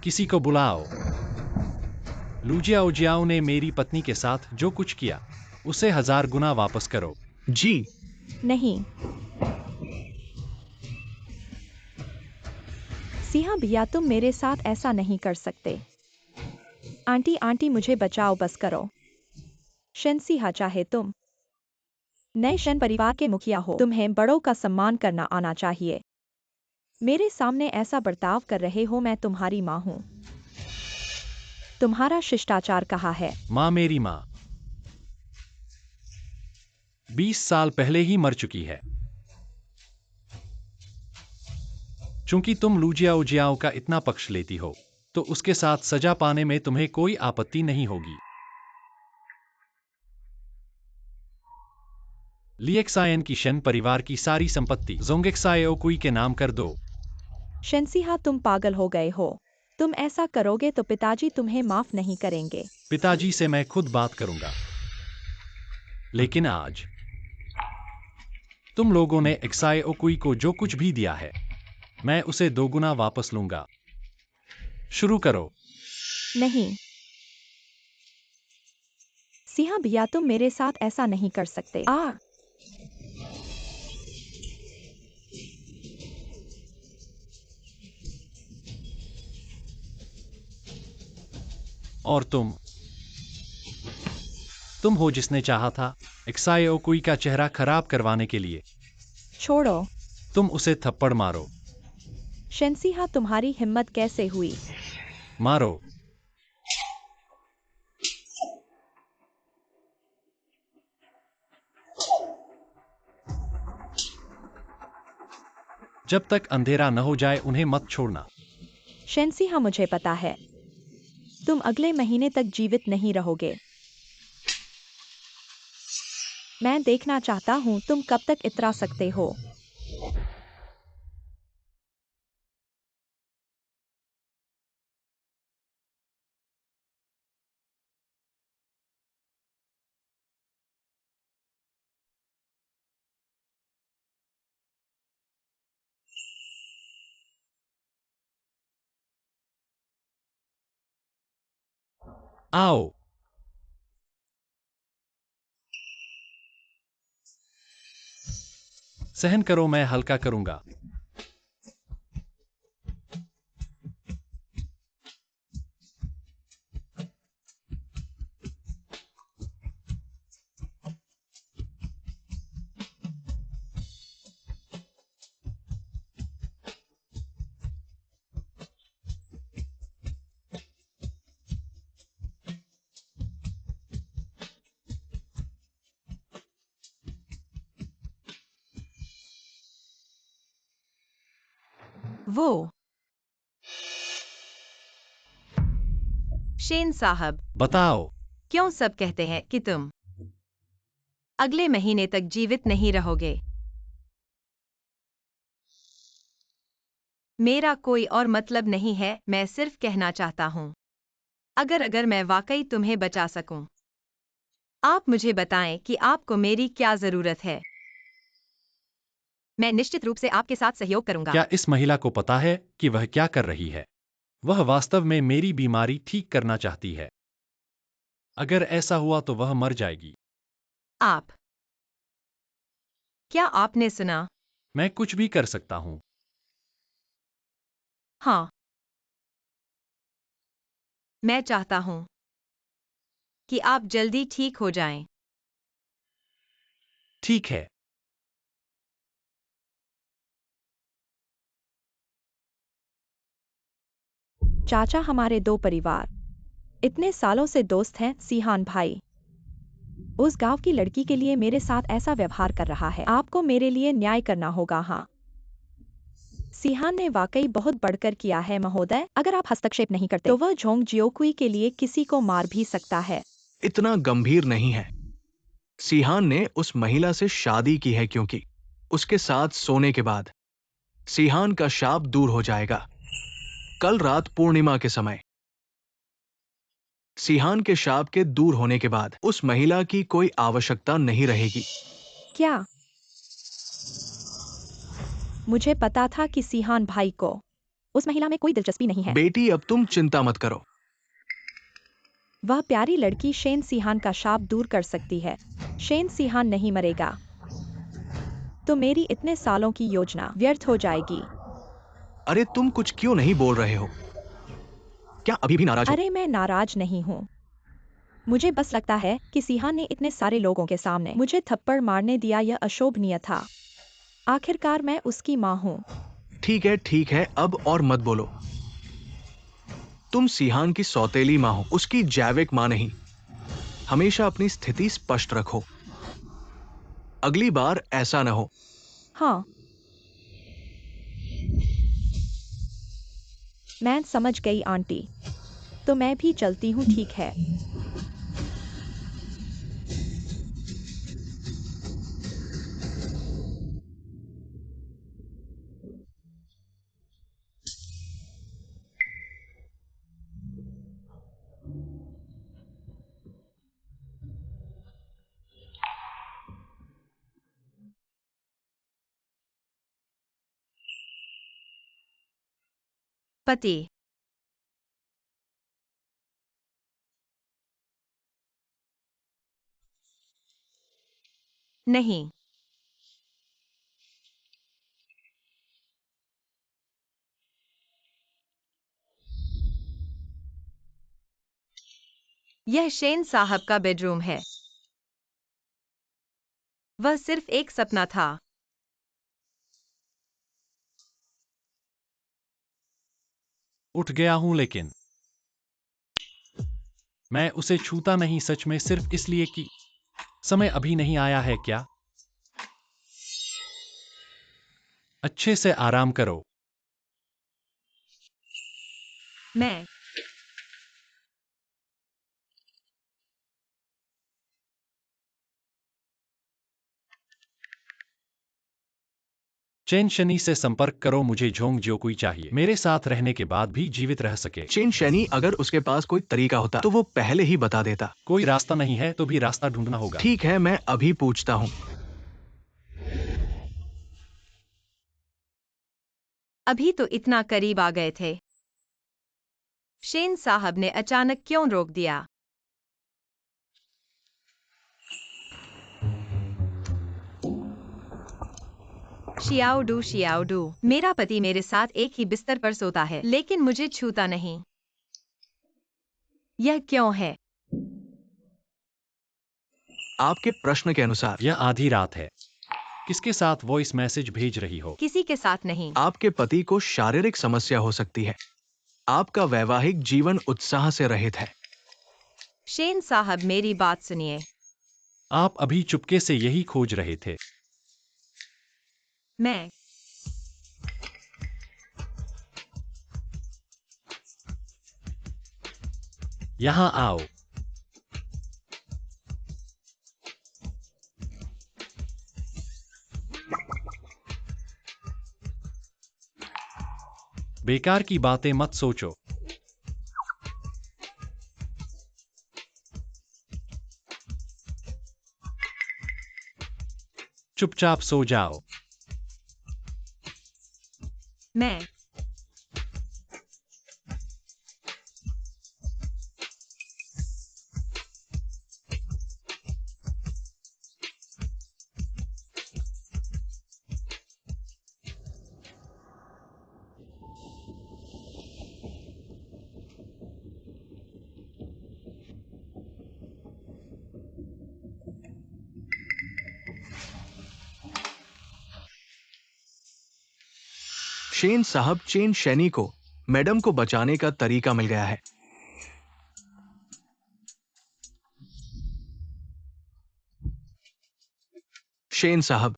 [SPEAKER 1] किसी को बुलाओ। लूजियाओ जियाओ ने मेरी पत्नी के साथ जो कुछ किया उसे 1000 गुना वापस करो।
[SPEAKER 2] जी।
[SPEAKER 3] नहीं सीहा भैया, तुम मेरे साथ ऐसा नहीं कर सकते। आंटी आंटी, मुझे बचाओ, बस करो। शन सीहा, चाहे तुम नए शन परिवार के मुखिया हो, तुम्हें बड़ों का सम्मान करना आना चाहिए। मेरे सामने ऐसा बर्ताव कर रहे हो, मैं तुम्हारी माँ हूँ। तुम्हारा शिष्टाचार कहाँ है?
[SPEAKER 1] माँ? मेरी माँ 20 साल पहले ही मर चुकी है। चूंकि तुम लूजियाओ जियाओ का इतना पक्ष लेती हो तो उसके साथ सजा पाने में तुम्हें कोई आपत्ति नहीं होगी। लिएक्सायन की शन परिवार की सारी संपत्ति जोंगेक्सायोकुई के नाम कर दो।
[SPEAKER 3] शनसीहा, तुम पागल हो गए हो। तुम ऐसा करोगे तो पिताजी तुम्हें माफ नहीं करेंगे।
[SPEAKER 1] पिताजी से मैं खुद बात करूंगा। लेकिन आज तुम लोगों ने एक्सायोकुई को जो कुछ भी दिया है मैं उसे दोगुना वापस लूंगा। शुरू करो।
[SPEAKER 3] नहीं सिंहा भैया, तुम मेरे साथ ऐसा नहीं कर सकते।
[SPEAKER 1] और तुम हो जिसने चाहा था एक्सायोकुई का चेहरा खराब करवाने के लिए।
[SPEAKER 3] छोड़ो।
[SPEAKER 1] तुम उसे थप्पड़ मारो।
[SPEAKER 3] शनसीहा, तुम्हारी हिम्मत कैसे हुई?
[SPEAKER 1] मारो। जब तक अंधेरा न हो जाए उन्हें मत छोड़ना।
[SPEAKER 3] शनसीहा, मुझे पता है तुम अगले महीने तक जीवित नहीं रहोगे। मैं देखना चाहता हूं तुम कब तक इतरा सकते हो।
[SPEAKER 1] आओ। सहन करो, मैं हल्का करूंगा।
[SPEAKER 4] वो शेन साहब,
[SPEAKER 1] बताओ।
[SPEAKER 4] क्यों सब कहते हैं कि तुम अगले महीने तक जीवित नहीं रहोगे? मेरा कोई और मतलब नहीं है, मैं सिर्फ कहना चाहता हूँ, अगर मैं वाकई तुम्हें बचा सकूं, आप मुझे बताएं कि आपको मेरी क्या जरूरत है। मैं निश्चित रूप से आपके साथ सहयोग करूंगा।
[SPEAKER 1] क्या इस महिला को पता है कि वह क्या कर रही है? वह वास्तव में मेरी बीमारी ठीक करना चाहती है। अगर ऐसा हुआ तो वह मर जाएगी।
[SPEAKER 4] आप, क्या आपने सुना?
[SPEAKER 1] मैं कुछ भी कर सकता हूँ।
[SPEAKER 4] हाँ, मैं चाहता हूँ कि आप जल्दी ठीक हो जाएं।
[SPEAKER 1] ठीक है।
[SPEAKER 3] चाचा, हमारे दो परिवार इतने सालों से दोस्त हैं। सीहान भाई उस गांव की लड़की के लिए मेरे साथ ऐसा व्यवहार कर रहा है। आपको मेरे लिए न्याय करना होगा। हाँ, सीहान ने वाकई बहुत बढ़कर किया है महोदय। अगर आप हस्तक्षेप नहीं करते तो वह झोंग जियोकुई के लिए किसी को मार भी सकता है।
[SPEAKER 2] इतना गंभीर नहीं है। सीहान ने उस महिला से शादी की है क्योंकि उसके साथ सोने के बाद सीहान का शाप दूर हो जाएगा। कल रात पूर्णिमा के समय सीहान के शाप के दूर होने के बाद उस महिला की कोई आवश्यकता नहीं रहेगी।
[SPEAKER 3] क्या? मुझे पता था कि सीहान भाई को उस महिला में कोई दिलचस्पी नहीं है।
[SPEAKER 2] बेटी, अब तुम चिंता मत करो।
[SPEAKER 3] वह प्यारी लड़की शेन सीहान का शाप दूर कर सकती है। शेन सीहान नहीं मरेगा तो मेरी इतने सालों की योजना व्यर्थ हो जाएगी।
[SPEAKER 2] अरे तुम कुछ क्यों नहीं बोल रहे हो? क्या अभी भी नाराज हो?
[SPEAKER 3] अरे मैं नाराज नहीं हूँ। मुझे बस लगता है कि सीहान ने इतने सारे लोगों के सामने मुझे थप्पड़ मारने दिया, यह अशोभनीय था। आखिरकार मैं उसकी माँ हूँ।
[SPEAKER 2] ठीक है, अब और मत बोलो। तुम सीहान की सौतेली माँ हो, उसकी जैविक माँ नहीं। हमेशा अपनी स्थिति स्पष्ट रखो। अगली बार ऐसा न हो।
[SPEAKER 3] हाँ, मैं समझ गई आंटी। तो मैं भी चलती हूँ, ठीक है?
[SPEAKER 4] पति, नहीं, यह शेन साहब का बेडरूम है। वह सिर्फ एक सपना था।
[SPEAKER 1] उठ गया हूँ, लेकिन मैं उसे छूता नहीं, सच में सिर्फ इसलिए कि समय अभी नहीं आया है क्या? अच्छे से आराम करो।
[SPEAKER 4] मैं
[SPEAKER 1] चेन शनी से संपर्क करो, मुझे झोंग जियोकुई चाहिए, मेरे साथ रहने के बाद भी जीवित रह सके।
[SPEAKER 2] चेन शैनी, अगर उसके पास कोई तरीका होता तो वो पहले ही बता देता।
[SPEAKER 1] कोई रास्ता नहीं है तो भी रास्ता ढूंढना होगा।
[SPEAKER 2] ठीक है, मैं अभी पूछता हूँ।
[SPEAKER 4] अभी तो इतना करीब आ गए थे। शेन साहब ने अचानक क्यों रोक दिया? शियाओडू, मेरा पति मेरे साथ एक ही बिस्तर पर सोता है, लेकिन मुझे छूता नहीं। यह क्यों है?
[SPEAKER 2] आपके प्रश्न के अनुसार
[SPEAKER 1] यह आधी रात है। किसके साथ वॉइस मैसेज भेज रही हो?
[SPEAKER 4] किसी के साथ नहीं।
[SPEAKER 2] आपके पति को शारीरिक समस्या हो सकती है। आपका वैवाहिक जीवन उत्साह से रहित है।
[SPEAKER 4] शेन साहब, मेरी बात सुनिए।
[SPEAKER 1] आप अभी चुपके से यही खोज रहे थे।
[SPEAKER 4] मैं
[SPEAKER 1] यहाँ आओ। बेकार की बातें मत सोचो। चुपचाप सो जाओ।
[SPEAKER 4] मैं
[SPEAKER 2] शेन साहब, चेन शैनी को मैडम को बचाने का तरीका मिल गया है। शेन साहब,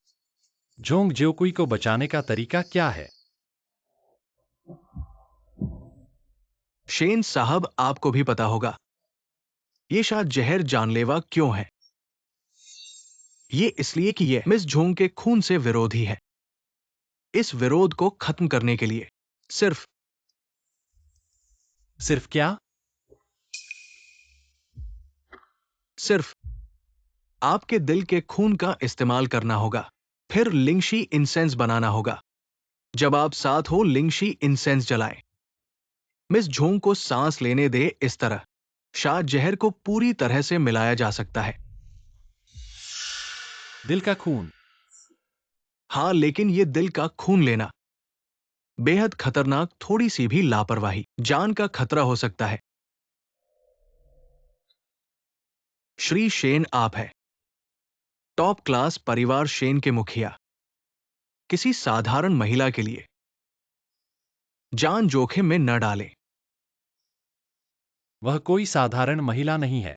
[SPEAKER 1] जोंग ज्योकुई को बचाने का तरीका क्या है?
[SPEAKER 2] शेन साहब, आपको भी पता होगा। ये शायद जहर जानलेवा क्यों है? ये इसलिए कि ये मिस झोंग के खून से विरोधी है। इस विरोध को खत्म करने के लिए सिर्फ
[SPEAKER 1] क्या?
[SPEAKER 2] सिर्फ आपके दिल के खून का इस्तेमाल करना होगा। फिर लिंगशी इंसेंस बनाना होगा। जब आप साथ हो, लिंगशी इंसेंस जलाएं। मिस झोंग को सांस लेने दे। इस तरह शायद जहर को पूरी तरह से मिलाया जा सकता है।
[SPEAKER 1] दिल का खून?
[SPEAKER 2] हाँ, लेकिन ये दिल का खून लेना बेहद खतरनाक। थोड़ी सी भी लापरवाही जान का खतरा हो सकता है। श्री शेन, आप है टॉप क्लास परिवार शेन के मुखिया। किसी साधारण महिला के लिए जान जोखिम में न डालें।
[SPEAKER 1] वह कोई साधारण महिला नहीं है।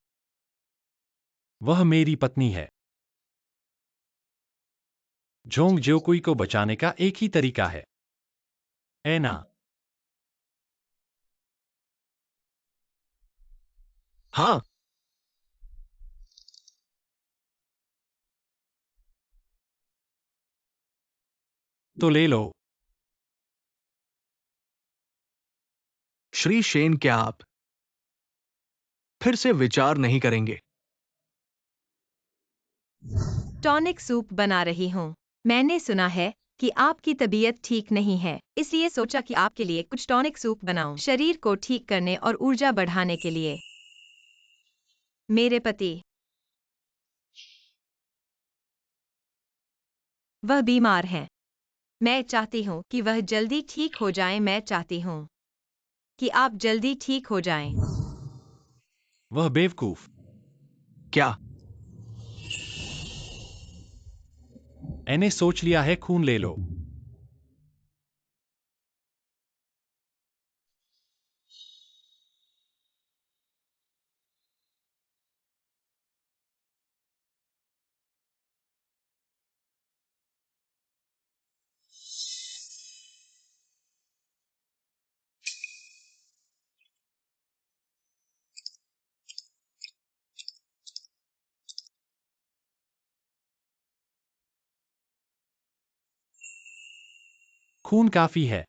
[SPEAKER 1] वह मेरी पत्नी है। जोंग ज्योकुई को बचाने का एक ही तरीका है, ऐना।
[SPEAKER 2] हाँ,
[SPEAKER 1] तो ले लो।
[SPEAKER 2] श्री शेन, क्या आप फिर से विचार नहीं करेंगे?
[SPEAKER 4] टॉनिक सूप बना रही हूँ। मैंने सुना है कि आपकी तबीयत ठीक नहीं है, इसलिए सोचा कि आपके लिए कुछ टॉनिक सूप बनाऊं, शरीर को ठीक करने और ऊर्जा बढ़ाने के लिए। मेरे पति, वह बीमार हैं। मैं चाहती हूँ कि वह जल्दी ठीक हो जाएं। मैं चाहती हूँ कि आप जल्दी ठीक हो जाएं।
[SPEAKER 1] वह बेवकूफ।
[SPEAKER 2] क्या?
[SPEAKER 1] मैंने सोच लिया है, खून ले लो। खून काफी है।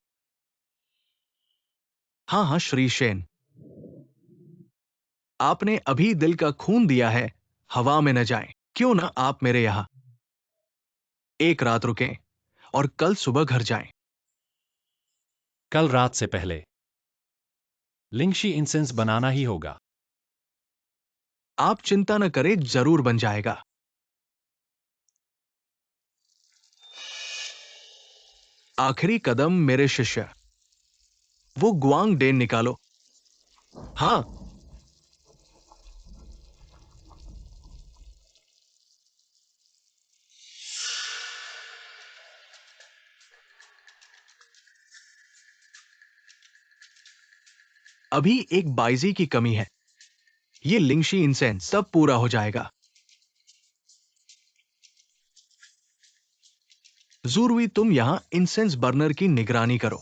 [SPEAKER 2] हाँ हाँ श्री शेन, आपने अभी दिल का खून दिया है। हवा में न जाएं। क्यों ना आप मेरे यहां एक रात रुकें और कल सुबह घर जाएं।
[SPEAKER 1] कल रात से पहले लिंगशी इंसेंस बनाना ही होगा।
[SPEAKER 2] आप चिंता न करें, जरूर बन जाएगा। आखिरी कदम, मेरे शिष्य, वो गुआंग डेन निकालो। हाँ, अभी एक बाइजी की कमी है। ये लिंगशी इंसेंस सब पूरा हो जाएगा। जूरवी, तुम यहां इंसेंस बर्नर की निगरानी करो।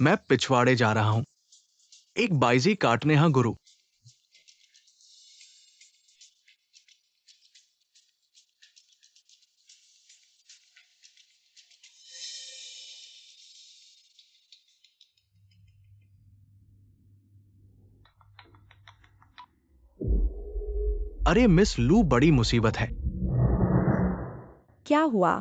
[SPEAKER 2] मैं पिछवाड़े जा रहा हूं। एक बाइजी काटने। हाँ गुरु। अरे मिस लू, बड़ी मुसीबत है।
[SPEAKER 3] क्या हुआ?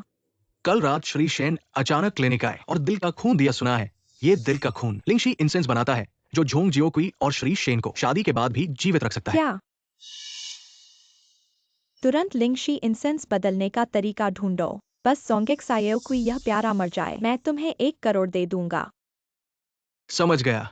[SPEAKER 2] कल रात श्री शेन अचानक क्लिनिक आए और दिल का खून दिया। सुना है? ये दिल का खून लिंगशी इंसेंस बनाता है, जो झोंग जियोकुई और श्री शेन को शादी के बाद भी जीवित रख सकता है।
[SPEAKER 3] क्या? तुरंत लिंगशी इंसेंस बदलने का तरीका ढूंढो। बस सोंगेक सायोकुई यह प्यारा मर जाए, मैं तुम्हें 1 करोड़ दे दूंगा।
[SPEAKER 2] समझ गया।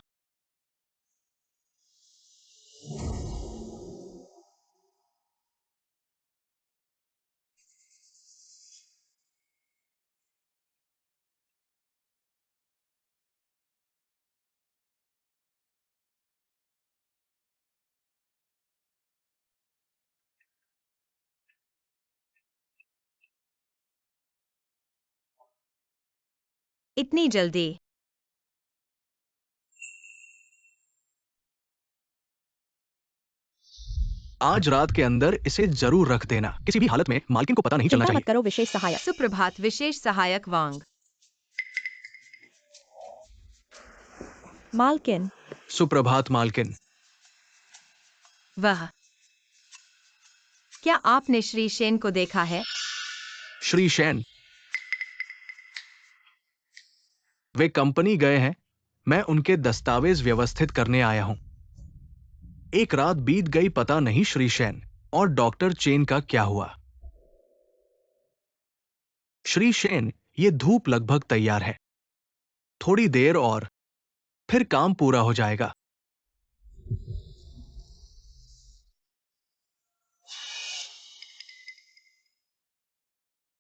[SPEAKER 4] इतनी जल्दी?
[SPEAKER 2] आज रात के अंदर इसे जरूर रख देना। किसी भी हालत में मालकिन को पता नहीं चलना
[SPEAKER 3] चिंता
[SPEAKER 2] चाहिए।
[SPEAKER 3] मत करो विशेष सहायक।
[SPEAKER 4] सुप्रभात विशेष सहायक वांग।
[SPEAKER 3] मालकिन,
[SPEAKER 2] सुप्रभात मालकिन।
[SPEAKER 4] वह क्या आपने श्री शेन को देखा है?
[SPEAKER 2] श्री शेन? वे कंपनी गए हैं। मैं उनके दस्तावेज व्यवस्थित करने आया हूं। एक रात बीत गई, पता नहीं श्री शेन और डॉक्टर चेन का क्या हुआ। श्री शेन, ये धूप लगभग तैयार है। थोड़ी देर और फिर काम पूरा हो जाएगा।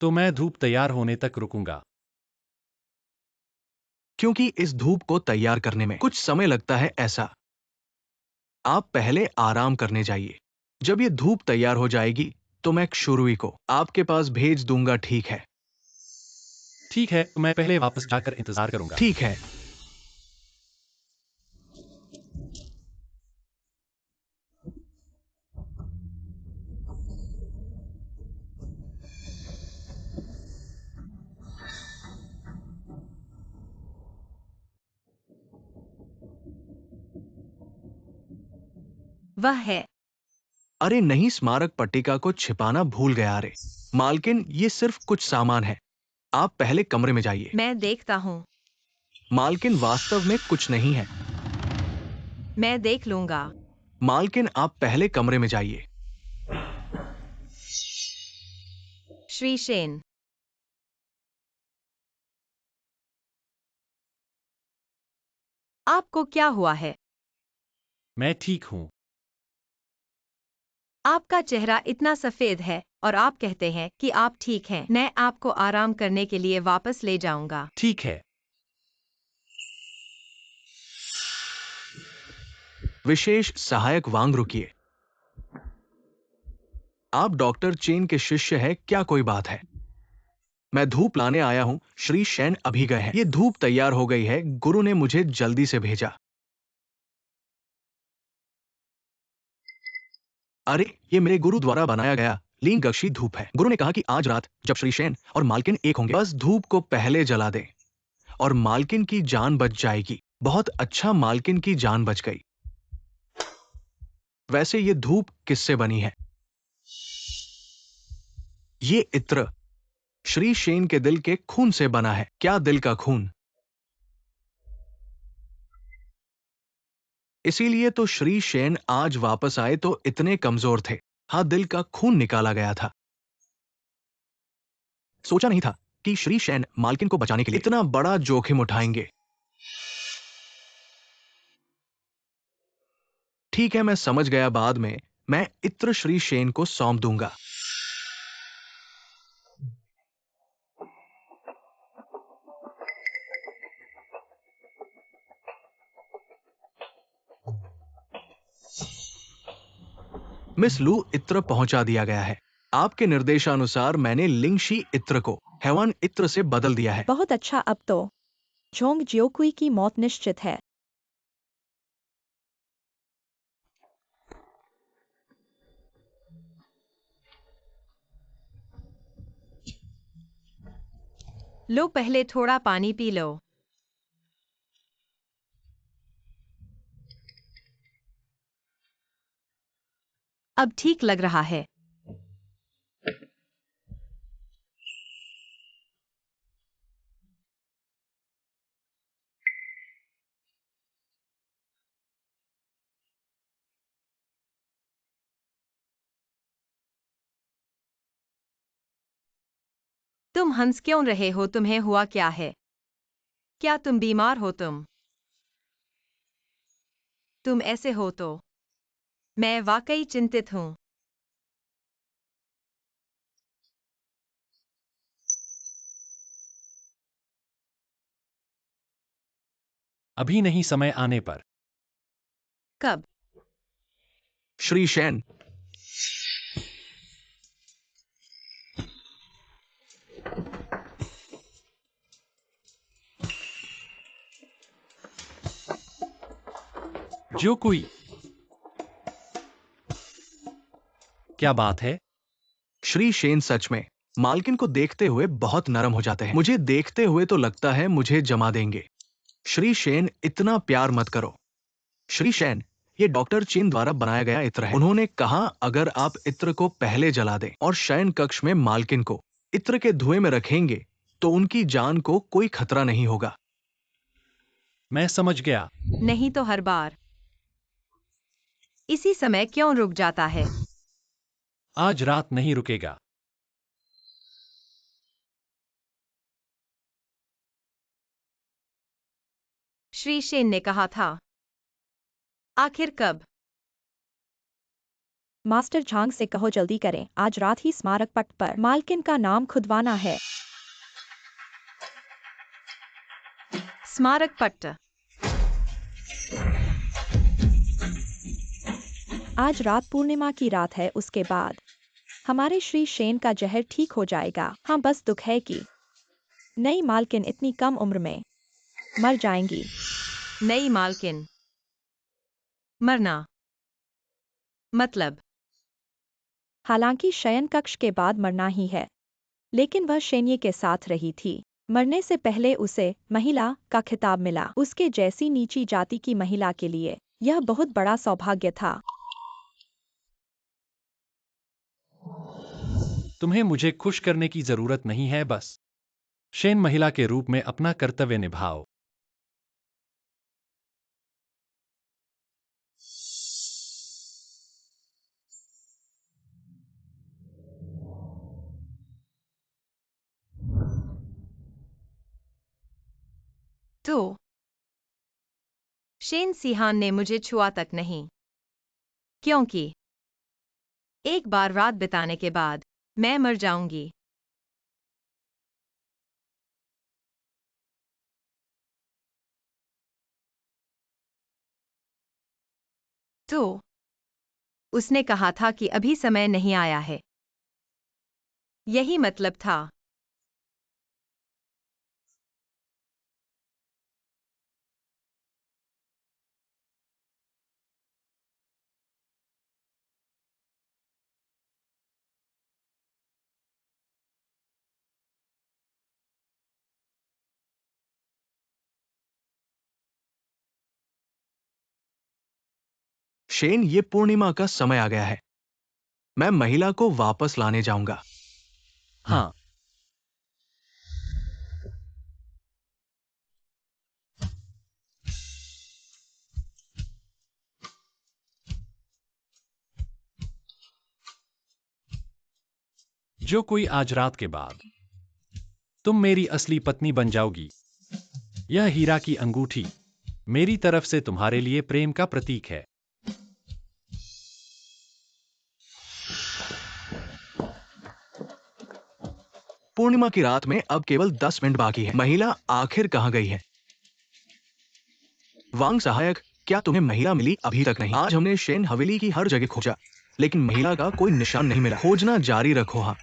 [SPEAKER 1] तो मैं धूप तैयार होने तक रुकूंगा।
[SPEAKER 2] क्योंकि इस धूप को तैयार करने में कुछ समय लगता है। ऐसा आप पहले आराम करने जाइए। जब ये धूप तैयार हो जाएगी तो मैं शुरुई को आपके पास भेज दूंगा। ठीक है?
[SPEAKER 1] ठीक है, मैं पहले वापस जाकर इंतजार करूंगा।
[SPEAKER 2] ठीक है।
[SPEAKER 4] वह है।
[SPEAKER 2] अरे नहीं, स्मारक पट्टिका को छिपाना भूल गया। अरे मालकिन, ये सिर्फ कुछ सामान है। आप पहले कमरे में जाइए।
[SPEAKER 4] मैं देखता हूँ।
[SPEAKER 2] मालकिन, वास्तव में कुछ नहीं है।
[SPEAKER 4] मैं देख लूंगा।
[SPEAKER 2] मालकिन, आप पहले कमरे में जाइए।
[SPEAKER 4] श्री शेन, आपको क्या हुआ है?
[SPEAKER 1] मैं ठीक हूं।
[SPEAKER 4] आपका चेहरा इतना सफेद है और आप कहते हैं कि आप ठीक हैं। मैं आपको आराम करने के लिए वापस ले जाऊंगा।
[SPEAKER 1] ठीक है।
[SPEAKER 2] विशेष सहायक वांग, रुकिए। आप डॉक्टर चेन के शिष्य हैं क्या? कोई बात है? मैं धूप लाने आया हूं। श्री शेन अभी गए हैं। ये धूप तैयार हो गई है। गुरु ने मुझे जल्दी से भेजा। अरे ये मेरे गुरु द्वारा बनाया गया लीन गक्षी धूप है। गुरु ने कहा कि आज रात जब श्री शेन और मालकिन एक होंगे, बस धूप को पहले जला दें और मालकिन की जान बच जाएगी। बहुत अच्छा, मालकिन की जान बच गई। वैसे ये धूप किससे बनी है? ये इत्र श्री शेन के दिल के खून से बना है। क्या दिल का खून? इसीलिए तो श्री शेन आज वापस आए तो इतने कमजोर थे। हाँ, दिल का खून निकाला गया था। सोचा नहीं था कि श्री शेन मालकिन को बचाने के लिए इतना बड़ा जोखिम उठाएंगे। ठीक है, मैं समझ गया। बाद में मैं इत्र श्री शेन को सौंप दूंगा। मिस लू, इत्र पहुंचा दिया गया है। आपके निर्देशानुसार मैंने लिंगशी इत्र को हैवान इत्र से बदल दिया है।
[SPEAKER 3] बहुत अच्छा। अब तो झोंग जियोकुई की मौत निश्चित है।
[SPEAKER 4] लो, पहले थोड़ा पानी पी लो। अब ठीक लग रहा है। तुम हंस क्यों रहे हो? तुम्हें हुआ क्या है? क्या तुम बीमार हो? तुम ऐसे हो तो मैं वाकई चिंतित हूँ।
[SPEAKER 1] अभी नहीं, समय आने पर।
[SPEAKER 4] कब?
[SPEAKER 2] श्री शेन,
[SPEAKER 1] जो कोई, क्या बात है?
[SPEAKER 2] श्री शेन सच में मालकिन को देखते हुए बहुत नरम हो जाते हैं। मुझे देखते हुए तो लगता है मुझे जमा देंगे। श्री शेन, इतना प्यार मत करो। श्री शेन, ये डॉक्टर चीन द्वारा बनाया गया इत्र है। उन्होंने कहा अगर आप इत्र को पहले जला दें और शयन कक्ष में मालकिन को इत्र के धुएं में रखेंगे तो उनकी जान को कोई खतरा नहीं होगा।
[SPEAKER 1] मैं समझ गया।
[SPEAKER 4] नहीं तो हर बार इसी समय क्यों रुक जाता है?
[SPEAKER 1] आज रात नहीं रुकेगा।
[SPEAKER 4] श्री शेन ने कहा था। आखिर कब?
[SPEAKER 3] मास्टर झांग से कहो जल्दी करें, आज रात ही स्मारक पट पर मालकिन का नाम खुदवाना है।
[SPEAKER 4] स्मारक पट्ट।
[SPEAKER 3] आज रात पूर्णिमा की रात है, उसके बाद हमारे श्री शेन का जहर ठीक हो जाएगा। हाँ, बस दुख है कि नई मालकिन इतनी कम उम्र में मर जाएंगी।
[SPEAKER 4] नई मालकिन मरना मतलब?
[SPEAKER 3] हालांकि शयन कक्ष के बाद मरना ही है, लेकिन वह शेन्ये के साथ रही थी। मरने से पहले उसे महिला का खिताब मिला। उसके जैसी नीची जाति की महिला के लिए यह बहुत बड़ा सौभाग्य था।
[SPEAKER 1] तुम्हें मुझे खुश करने की जरूरत नहीं है, बस शेन महिला के रूप में अपना कर्तव्य निभाओ।
[SPEAKER 4] तो शेन सिहान ने मुझे छुआ तक नहीं, क्योंकि एक बार रात बिताने के बाद मैं मर जाऊंगी। तो उसने कहा था कि अभी समय नहीं आया है। यही मतलब था।
[SPEAKER 2] शेन, ये पूर्णिमा का समय आ गया है। मैं महिला को वापस लाने जाऊंगा।
[SPEAKER 1] हाँ, जो कोई, आज रात के बाद तुम मेरी असली पत्नी बन जाओगी। यह हीरा की अंगूठी मेरी तरफ से तुम्हारे लिए प्रेम का प्रतीक है।
[SPEAKER 2] पूर्णिमा की रात में अब केवल 10 मिनट बाकी है। महिला आखिर कहाँ गई है? वांग सहायक, क्या तुम्हें महिला मिली? अभी तक नहीं। आज हमने शेन हवेली की हर जगह खोजा, लेकिन महिला का कोई निशान नहीं मिला। खोजना जारी रखो। हाँ,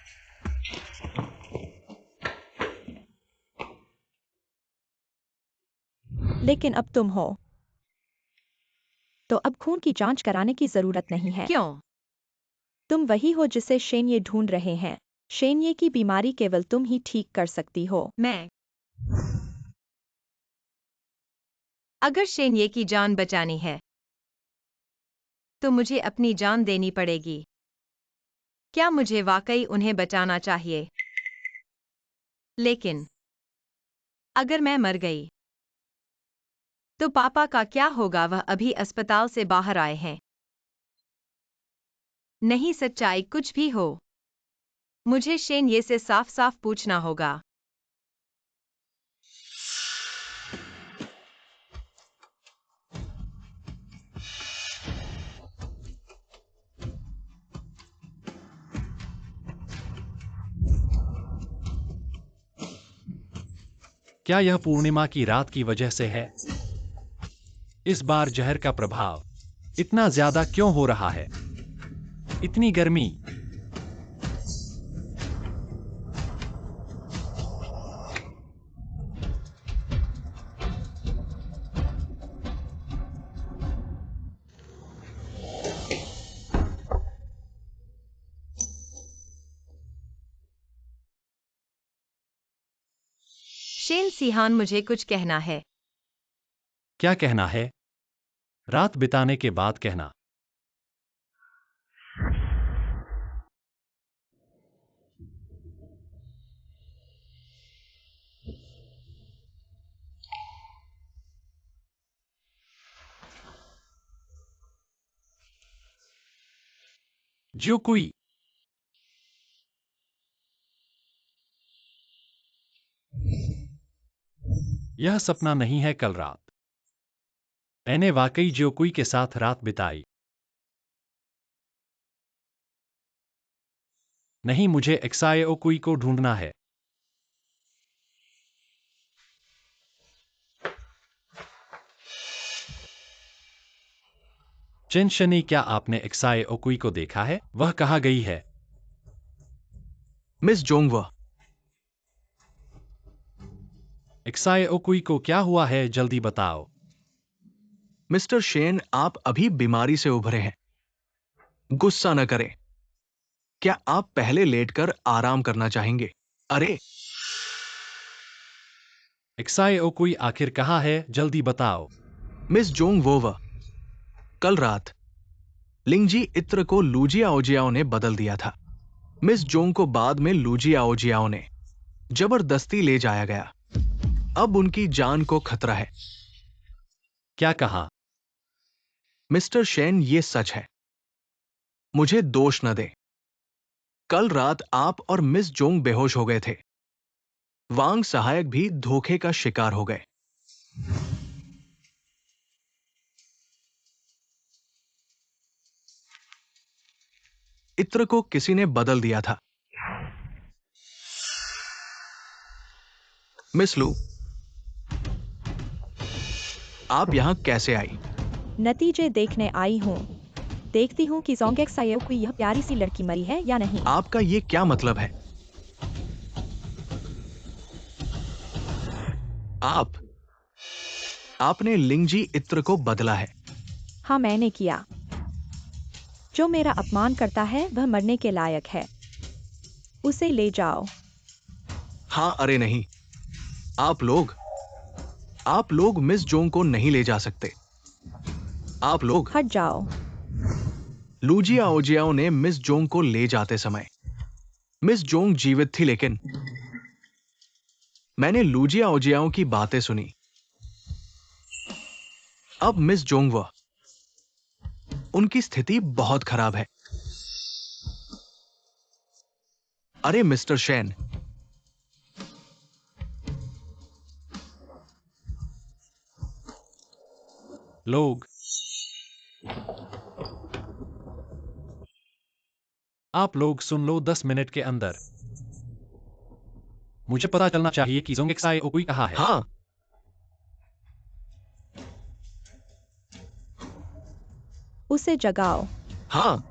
[SPEAKER 3] लेकिन अब तुम हो, तो अब खून की जांच कराने की जरूरत नहीं है।
[SPEAKER 4] क्यों?
[SPEAKER 3] तुम वही हो जिसे शेन्ये ढूंढ रहे हैं। शेन्ये की बीमारी केवल तुम ही ठीक कर सकती हो।
[SPEAKER 4] मैं? अगर शेन्ये की जान बचानी है तो मुझे अपनी जान देनी पड़ेगी। क्या मुझे वाकई उन्हें बचाना चाहिए? लेकिन अगर मैं मर गई तो पापा का क्या होगा? वह अभी अस्पताल से बाहर आए हैं। नहीं, सच्चाई कुछ भी हो, मुझे शेन ये से साफ साफ पूछना होगा।
[SPEAKER 1] क्या यह पूर्णिमा की रात की वजह से है? इस बार जहर का प्रभाव इतना ज्यादा क्यों हो रहा है? इतनी गर्मी।
[SPEAKER 4] शेन सिहान, मुझे कुछ कहना है।
[SPEAKER 1] क्या कहना है? रात बिताने के बाद कहना। जो कोई यह सपना नहीं है। कल रात मैंने वाकई ज्योकुई के साथ रात बिताई। नहीं, मुझे एक्साए ओकुई को ढूंढना है। चेन शनी, क्या आपने एक्साए ओकुई को देखा है? वह कहाँ गई है?
[SPEAKER 2] मिस जोंगवा,
[SPEAKER 1] एक्साए ओकुई को क्या हुआ है? जल्दी बताओ।
[SPEAKER 2] मिस्टर शेन, आप अभी बीमारी से उभरे हैं। गुस्सा न करें। क्या आप पहले लेटकर आराम करना चाहेंगे? अरे,
[SPEAKER 1] एक्साए ओकुई आखिर कहाँ है? जल्दी बताओ।
[SPEAKER 2] मिस जोंग वोवा, कल रात लिंगजी इत्र को लूजिया ओजियाओ ने बदल दिया था। मिस जोंग को बाद में लूजिया ओजियाओ ने जबरदस्ती ले जाया गया। अब उनकी जान को खतरा है।
[SPEAKER 1] क्या कहा?
[SPEAKER 2] मिस्टर शेन, ये सच है। मुझे दोष न दें। कल रात आप और मिस जोंग बेहोश हो गए थे। वांग सहायक भी धोखे का शिकार हो गए। इत्र को किसी ने बदल दिया था। मिस लू, आप यहां कैसे आई?
[SPEAKER 3] नतीजे देखने आई हूँ। देखती हूँ कि जोंग एक्साए ओकुई यह प्यारी सी लड़की मरी है या नहीं।
[SPEAKER 2] आपका ये क्या मतलब है? आपने लिंगजी इत्र को बदला है।
[SPEAKER 3] हाँ, मैंने किया। जो मेरा अपमान करता है वह मरने के लायक है। उसे ले जाओ।
[SPEAKER 2] हाँ, अरे नहीं। आप लोग मिस जोंग को नहीं ले जा सकते। आप लोग।
[SPEAKER 3] हट जाओ।
[SPEAKER 2] लूजिया ओजियाओ ने मिस जोंग को ले जाते समय मिस जोंग जीवित थी, लेकिन मैंने लूजिया ओजियाओ की बातें सुनी। अब मिस जोंग उनकी स्थिति बहुत खराब है। अरे मिस्टर शेन,
[SPEAKER 1] लोग, आप लोग सुन लो। 10 मिनट के अंदर मुझे पता चलना चाहिए कि जोंग एक्साए ओकुई कहाँ है।
[SPEAKER 2] हाँ,
[SPEAKER 3] उसे जगाओ।
[SPEAKER 2] हाँ,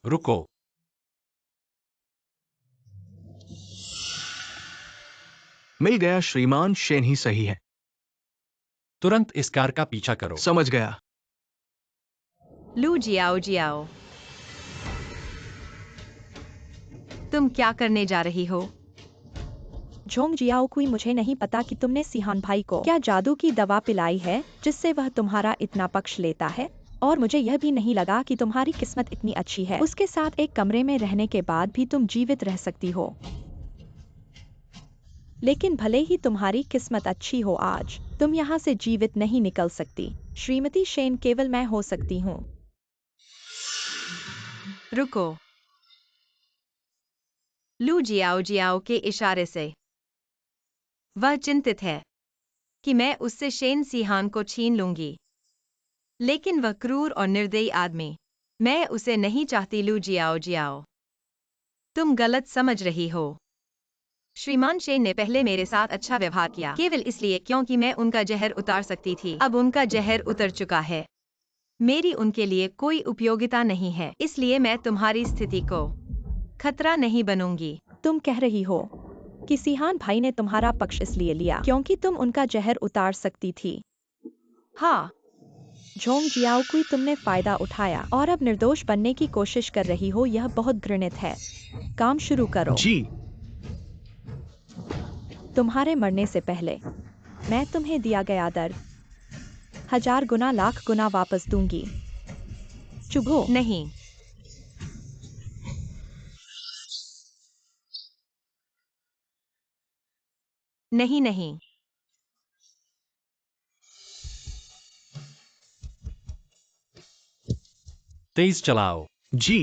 [SPEAKER 1] रुको।
[SPEAKER 2] मिल गया, श्रीमान शेन ही सही है।
[SPEAKER 1] तुरंत इस कार का पीछा करो।
[SPEAKER 2] समझ गया।
[SPEAKER 4] लू जियाओ जियाओ, तुम क्या करने जा रही हो?
[SPEAKER 3] झोंग जियाओकुई, मुझे नहीं पता कि तुमने सिहान भाई को क्या जादू की दवा पिलाई है जिससे वह तुम्हारा इतना पक्ष लेता है, और मुझे यह भी नहीं लगा कि तुम्हारी किस्मत इतनी अच्छी है। उसके साथ एक कमरे में रहने के बाद भी तुम जीवित रह सकती हो। लेकिन भले ही तुम्हारी किस्मत अच्छी हो, आज तुम यहाँ से जीवित नहीं निकल सकती। श्रीमती शेन, केवल मैं हो सकती हूँ।
[SPEAKER 4] रुको। लू जियाओ जियाओ के इशारे से वह चिंतित है कि मैं उससे शेन सिहान को छीन लूंगी, लेकिन वह क्रूर और निर्दयी आदमी, मैं उसे नहीं चाहती। लू जियाओ जियाओ, तुम गलत समझ रही हो। श्रीमान शेन ने पहले मेरे साथ अच्छा व्यवहार किया, केवल इसलिए क्योंकि मैं उनका जहर उतार सकती थी। अब उनका जहर उतर चुका है, मेरी उनके लिए कोई उपयोगिता नहीं है, इसलिए मैं तुम्हारी स्थिति को खतरा नहीं बनूंगी।
[SPEAKER 3] तुम कह रही हो कि सिहान भाई ने तुम्हारा पक्ष इसलिए लिया क्योंकि तुम उनका जहर उतार सकती थी।
[SPEAKER 4] हाँ,
[SPEAKER 3] झोंग जियाओकुई, तुमने फायदा उठाया और अब निर्दोष बनने की कोशिश कर रही हो। यह बहुत घृणित है। काम शुरू करो।
[SPEAKER 2] जी।
[SPEAKER 3] तुम्हारे मरने से पहले मैं तुम्हें दिया गया दर्द 1000 गुना, लाख गुना वापस दूंगी। चुभो।
[SPEAKER 4] नहीं। नहीं नहीं।
[SPEAKER 1] तेज चलाओ।
[SPEAKER 2] जी।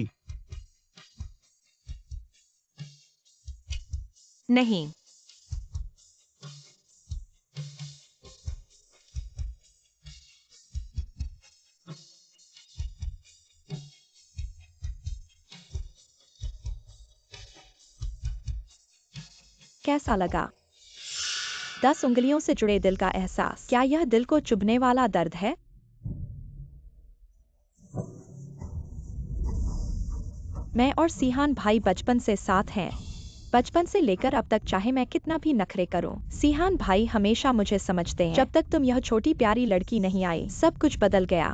[SPEAKER 4] नहीं।
[SPEAKER 3] कैसा लगा? 10 उंगलियों से जुड़े दिल का एहसास। क्या यह दिल को चुभने वाला दर्द है? मैं और सिहान भाई बचपन से साथ हैं। बचपन से लेकर अब तक, चाहे मैं कितना भी नखरे करूं, सिहान भाई हमेशा मुझे समझते हैं। जब तक तुम यह छोटी प्यारी लड़की नहीं आई, सब कुछ बदल गया।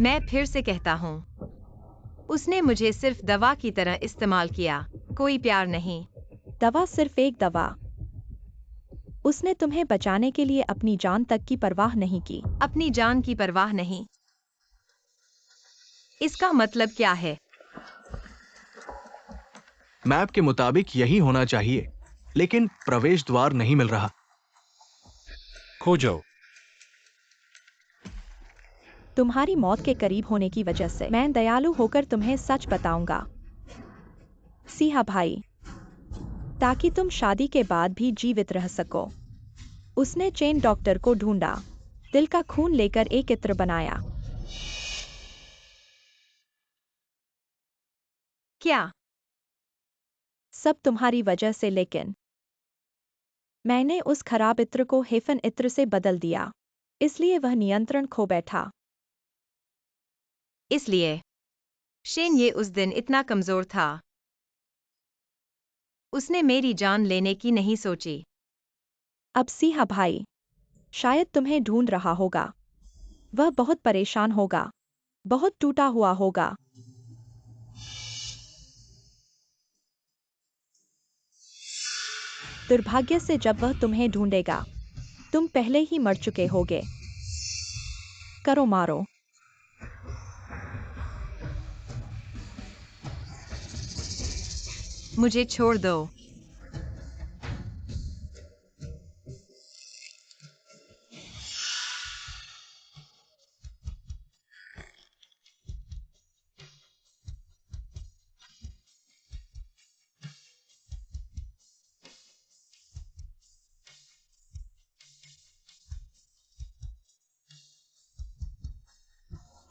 [SPEAKER 4] मैं फिर से कहता हूँ, उसने मुझे सिर्फ दवा की तरह इस्तेमाल किया, कोई प्यार नहीं।
[SPEAKER 3] दवा सिर्फ एक दवा। उसने तुम्हें बचाने के लिए अपनी जान तक की परवाह नहीं की।
[SPEAKER 4] अपनी जान की परवाह नहीं? इसका मतलब क्या है?
[SPEAKER 2] मैप के मुताबिक यही होना चाहिए, लेकिन प्रवेश द्वार नहीं मिल रहा।
[SPEAKER 1] खोजो।
[SPEAKER 3] तुम्हारी मौत के करीब होने की वजह से मैं दयालु होकर तुम्हें सच बताऊंगा, सिहा भाई, ताकि तुम शादी के बाद भी जीवित रह सको। उसने चेन डॉक्टर को ढूंढा, दिल का खून लेकर एक इत्र बनाया।
[SPEAKER 4] क्या?
[SPEAKER 3] सब तुम्हारी वजह से, लेकिन मैंने उस खराब इत्र को हेफन इत्र से बदल दिया, इसलिए वह नियंत्रण खो बैठा।
[SPEAKER 4] इसलिए शेन ये उस दिन इतना कमजोर था। उसने मेरी जान लेने की नहीं सोची।
[SPEAKER 3] अब सिहा भाई शायद तुम्हें ढूंढ रहा होगा। वह बहुत परेशान होगा, बहुत टूटा हुआ होगा। दुर्भाग्य से जब वह तुम्हें ढूंढेगा, तुम पहले ही मर चुके होगे। करो, मारो।
[SPEAKER 4] मुझे छोड़ दो।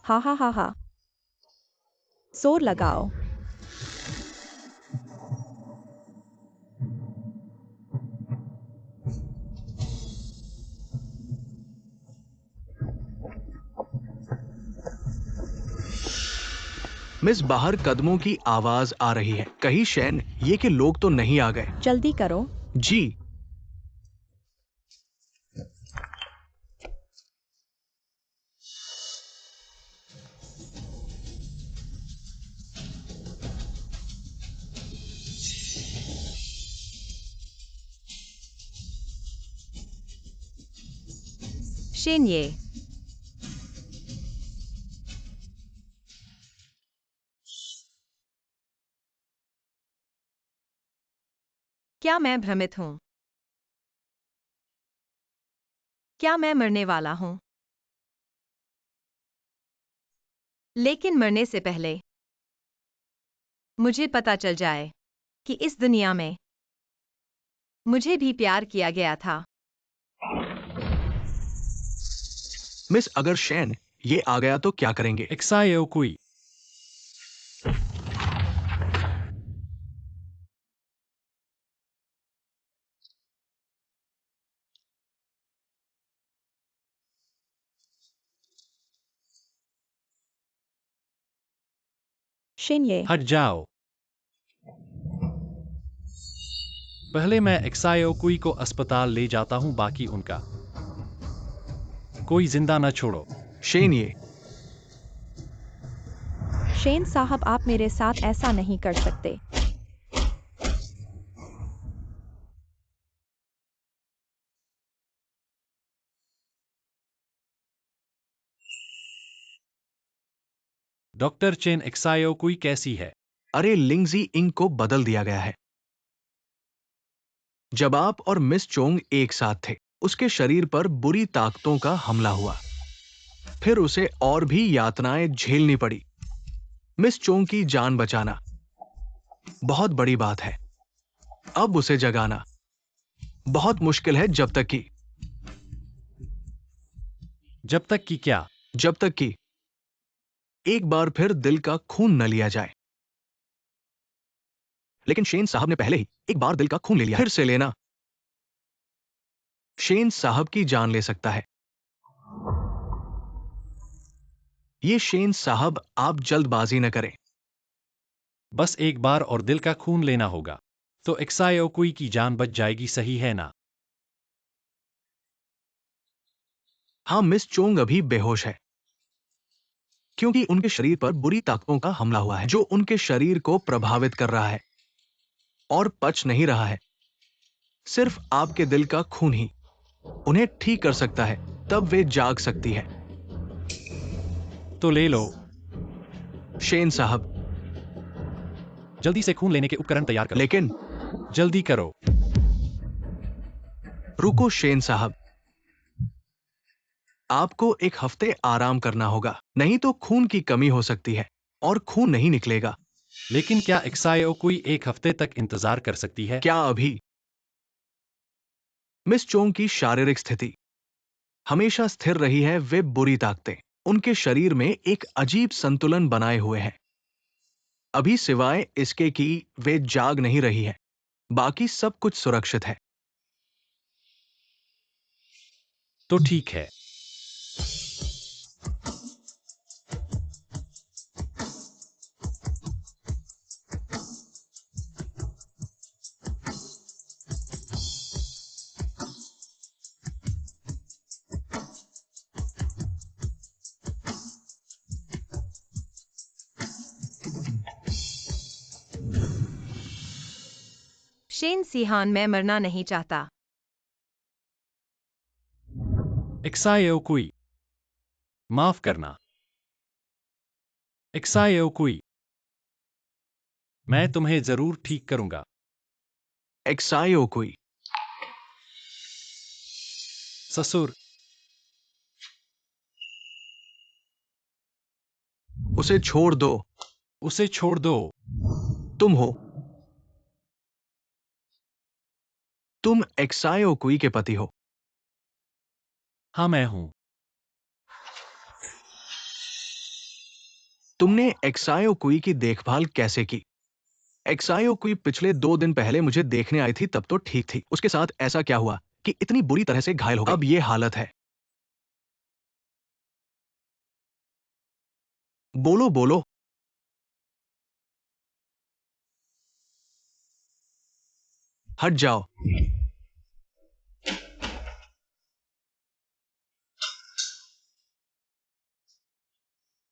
[SPEAKER 3] हा हा हा हा, जोर लगाओ।
[SPEAKER 2] मिस, बाहर कदमों की आवाज आ रही है। कहीं शैन, ये कि लोग तो नहीं आ गए?
[SPEAKER 3] जल्दी करो।
[SPEAKER 2] जी।
[SPEAKER 4] शेन, ये क्या मैं भ्रमित हूं? क्या मैं मरने वाला हूं? लेकिन मरने से पहले मुझे पता चल जाए कि इस दुनिया में मुझे भी प्यार किया गया था।
[SPEAKER 2] मिस, अगर शैन ये आ गया तो क्या करेंगे?
[SPEAKER 1] एक्सायो कुई।
[SPEAKER 3] शेन, ये
[SPEAKER 1] हट जाओ। पहले मैं एक्सायो कुई को अस्पताल ले जाता हूं, बाकी उनका कोई जिंदा न छोड़ो।
[SPEAKER 2] शेन, ये
[SPEAKER 3] शेन साहब, आप मेरे साथ ऐसा नहीं कर सकते।
[SPEAKER 1] डॉक्टर चेन, एक्सायो कुई कैसी है?
[SPEAKER 2] अरे, लिंगजी इंग को बदल दिया गया है। जब आप और मिस चोंग एक साथ थे, उसके शरीर पर बुरी ताकतों का हमला हुआ। फिर उसे और भी यातनाएं झेलनी पड़ी। मिस चोंग की जान बचाना बहुत बड़ी बात है। अब उसे जगाना बहुत मुश्किल है,
[SPEAKER 1] जब तक कि क्या?
[SPEAKER 2] जब तक कि एक बार फिर दिल का खून न लिया जाए। लेकिन शेन साहब ने पहले ही एक बार दिल का खून ले लिया। फिर से लेना शेन साहब की जान ले सकता है। ये शेन साहब, आप जल्दबाजी न करें।
[SPEAKER 1] बस एक बार और दिल का खून लेना होगा, तो एक्सायो कुई की जान बच जाएगी, सही है ना?
[SPEAKER 2] हाँ, मिस चोंग अभी बेहोश है क्योंकि उनके शरीर पर बुरी ताकतों का हमला हुआ है, जो उनके शरीर को प्रभावित कर रहा है और पच नहीं रहा है। सिर्फ आपके दिल का खून ही उन्हें ठीक कर सकता है, तब वे जाग सकती है।
[SPEAKER 1] तो ले लो।
[SPEAKER 2] शेन साहब,
[SPEAKER 1] जल्दी से खून लेने के उपकरण तैयार करो।
[SPEAKER 2] लेकिन
[SPEAKER 1] जल्दी करो।
[SPEAKER 2] रुको शेन साहब, आपको एक हफ्ते आराम करना होगा, नहीं तो खून की कमी हो सकती है और खून नहीं निकलेगा।
[SPEAKER 1] लेकिन क्या एक्सायो कुई एक हफ्ते तक इंतजार कर सकती है?
[SPEAKER 2] क्या अभी? मिस चोंग की शारीरिक स्थिति हमेशा स्थिर रही है। वे बुरी ताकतें उनके शरीर में एक अजीब संतुलन बनाए हुए हैं। अभी सिवाय इसके कि वे जाग नहीं रही है, बाकी सब कुछ सुरक्षित है।
[SPEAKER 1] तो ठीक है।
[SPEAKER 4] शेन सिहान, मैं मरना नहीं चाहता।
[SPEAKER 1] एक्सायो कुई, माफ करना। एक्सायो कुई, मैं तुम्हें जरूर ठीक करूंगा।
[SPEAKER 2] एक्सायो कोई।
[SPEAKER 1] ससुर,
[SPEAKER 2] उसे छोड़ दो।
[SPEAKER 1] उसे छोड़ दो।
[SPEAKER 2] तुम हो। तुम एक्सायो कोई के पति हो।
[SPEAKER 1] हाँ, मैं हूं।
[SPEAKER 2] तुमने एक्सायो कोई की देखभाल कैसे की? एक्सायो कोई पिछले 2 दिन पहले मुझे देखने आई थी, तब तो ठीक थी। उसके साथ ऐसा क्या हुआ कि इतनी बुरी तरह से घायल हो गई? अब ये हालत है। बोलो बोलो। हट जाओ।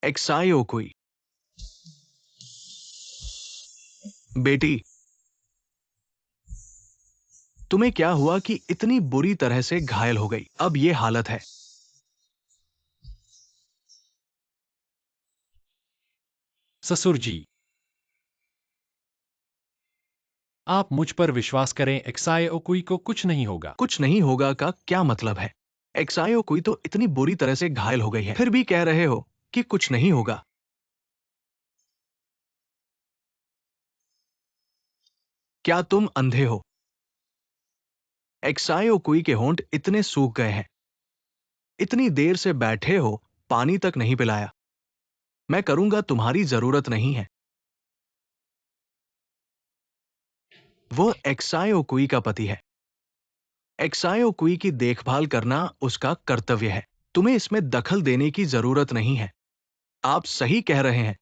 [SPEAKER 2] एक्सायो कोई। बेटी, तुम्हें क्या हुआ कि इतनी बुरी तरह से घायल हो गई? अब ये हालत है।
[SPEAKER 1] ससुर जी, आप मुझ पर विश्वास करें, एक्साई ओकुई को कुछ नहीं होगा।
[SPEAKER 2] कुछ नहीं होगा का क्या मतलब है? एक्सायो कोई तो इतनी बुरी तरह से घायल हो गई है, फिर भी कह रहे हो कि कुछ नहीं होगा। क्या तुम अंधे हो? एक्सायो कोई के होंठ इतने सूख गए हैं। इतनी देर से बैठे हो, पानी तक नहीं पिलाया। मैं करूंगा, तुम्हारी जरूरत नहीं है। वो एक्सायो कोई का पति है। एक्सायो कोई की देखभाल करना उसका कर्तव्य है। तुम्हें इसमें दखल देने की जरूरत नहीं है। आप सही कह रहे हैं।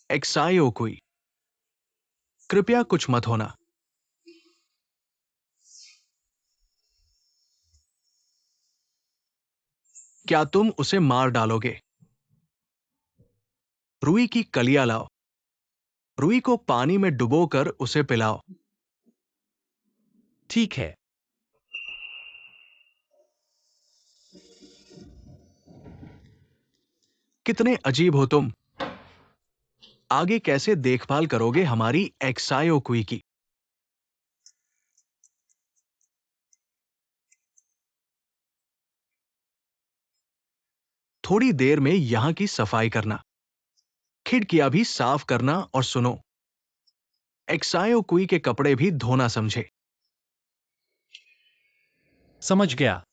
[SPEAKER 2] एक्सायो कोई, कृपया कुछ मत होना। क्या तुम उसे मार डालोगे? रुई की कलियां लाओ। रुई को पानी में डुबोकर उसे पिलाओ।
[SPEAKER 1] ठीक है।
[SPEAKER 2] कितने अजीब हो तुम। आगे कैसे देखभाल करोगे हमारी एक्सायो कुई की? थोड़ी देर में यहां की सफाई करना, खिड़कियां भी साफ करना, और सुनो, एक्सायो कुई के कपड़े भी धोना, समझे?
[SPEAKER 1] समझ गया।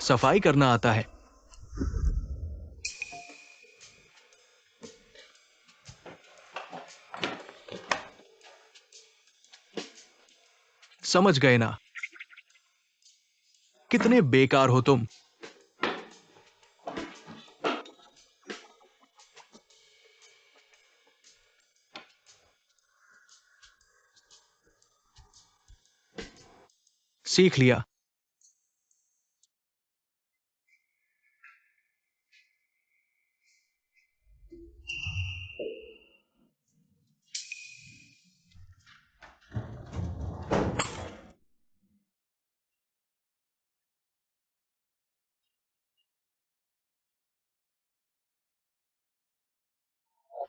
[SPEAKER 2] सफाई करना आता है? समझ गए ना? कितने बेकार हो तुम। सीख लिया।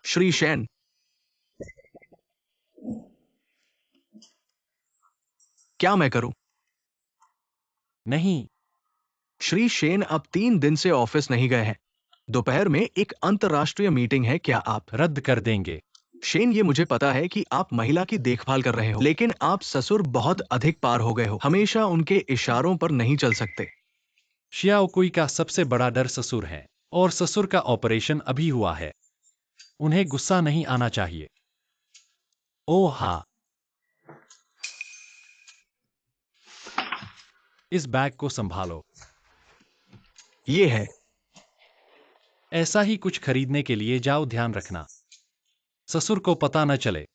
[SPEAKER 2] श्री शैन, क्या मैं करूं?
[SPEAKER 1] नहीं।
[SPEAKER 2] श्री शेन अब 3 दिन से ऑफिस नहीं गए हैं। दोपहर में एक अंतर्राष्ट्रीय मीटिंग है, क्या आप
[SPEAKER 1] रद्द कर देंगे।
[SPEAKER 2] शेन, ये मुझे पता है कि आप महिला की देखभाल कर रहे हो, लेकिन आप ससुर बहुत अधिक पार हो गए हो। हमेशा उनके इशारों पर नहीं चल सकते।
[SPEAKER 1] शियाओकुई का सबसे बड़ा डर ससुर है, और ससुर का ऑपरेशन अभी हुआ है। उन्हें गुस्सा नहीं आना चाहिए। ओह हाँ, इस बैग को संभालो।
[SPEAKER 2] ये है।
[SPEAKER 1] ऐसा ही कुछ खरीदने के लिए जाओ, ध्यान रखना ससुर को पता न चले।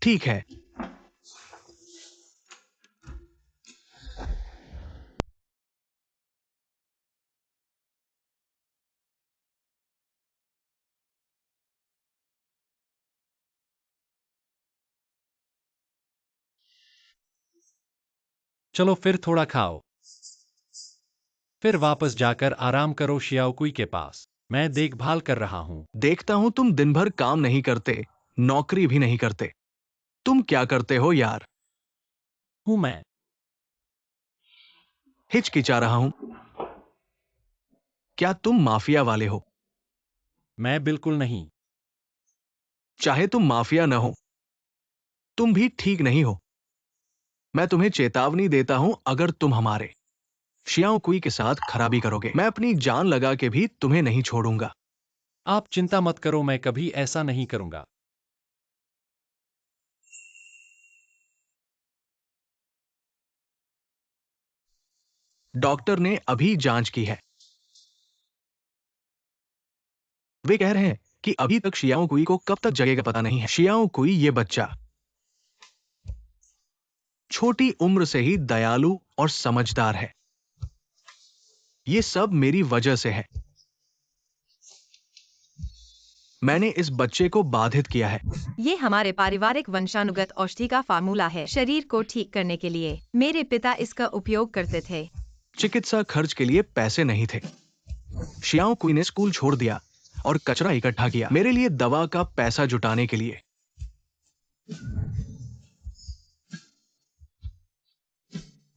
[SPEAKER 2] ठीक है।
[SPEAKER 1] चलो फिर थोड़ा खाओ, फिर वापस जाकर आराम करो शियाओकुई के पास। मैं देखभाल कर रहा हूं।
[SPEAKER 2] देखता हूं तुम दिन भर काम नहीं करते, नौकरी भी नहीं करते। तुम क्या करते हो यार?
[SPEAKER 1] हूं मैं।
[SPEAKER 2] हिचकिचा रहा हूं। क्या तुम माफिया वाले हो?
[SPEAKER 1] मैं बिल्कुल नहीं।
[SPEAKER 2] चाहे तुम माफिया न हो, तुम भी ठीक नहीं हो। मैं तुम्हें चेतावनी देता हूं, अगर तुम हमारे शियाओ कुई के साथ खराबी करोगे, मैं अपनी जान लगा के भी तुम्हें नहीं छोड़ूंगा।
[SPEAKER 1] आप चिंता मत करो, मैं कभी ऐसा नहीं करूंगा।
[SPEAKER 2] डॉक्टर ने अभी जांच की है। वे कह रहे हैं कि अभी तक शियाओ कुई को कब तक जगेगा पता नहीं है। शियाओ कुई ये बच्चा छोटी उम्र से ही दयालु और समझदार है। ये सब मेरी वजह से है। मैंने इस बच्चे को बाधित किया है।
[SPEAKER 4] ये हमारे पारिवारिक वंशानुगत औषधि का फार्मूला है, शरीर को ठीक करने के लिए। मेरे पिता इसका उपयोग करते थे।
[SPEAKER 2] चिकित्सा खर्च के लिए पैसे नहीं थे। शियाओ कुई ने स्कूल छोड़ दिया और कचरा इकट्ठा किया मेरे लिए दवा का पैसा जुटाने के लिए।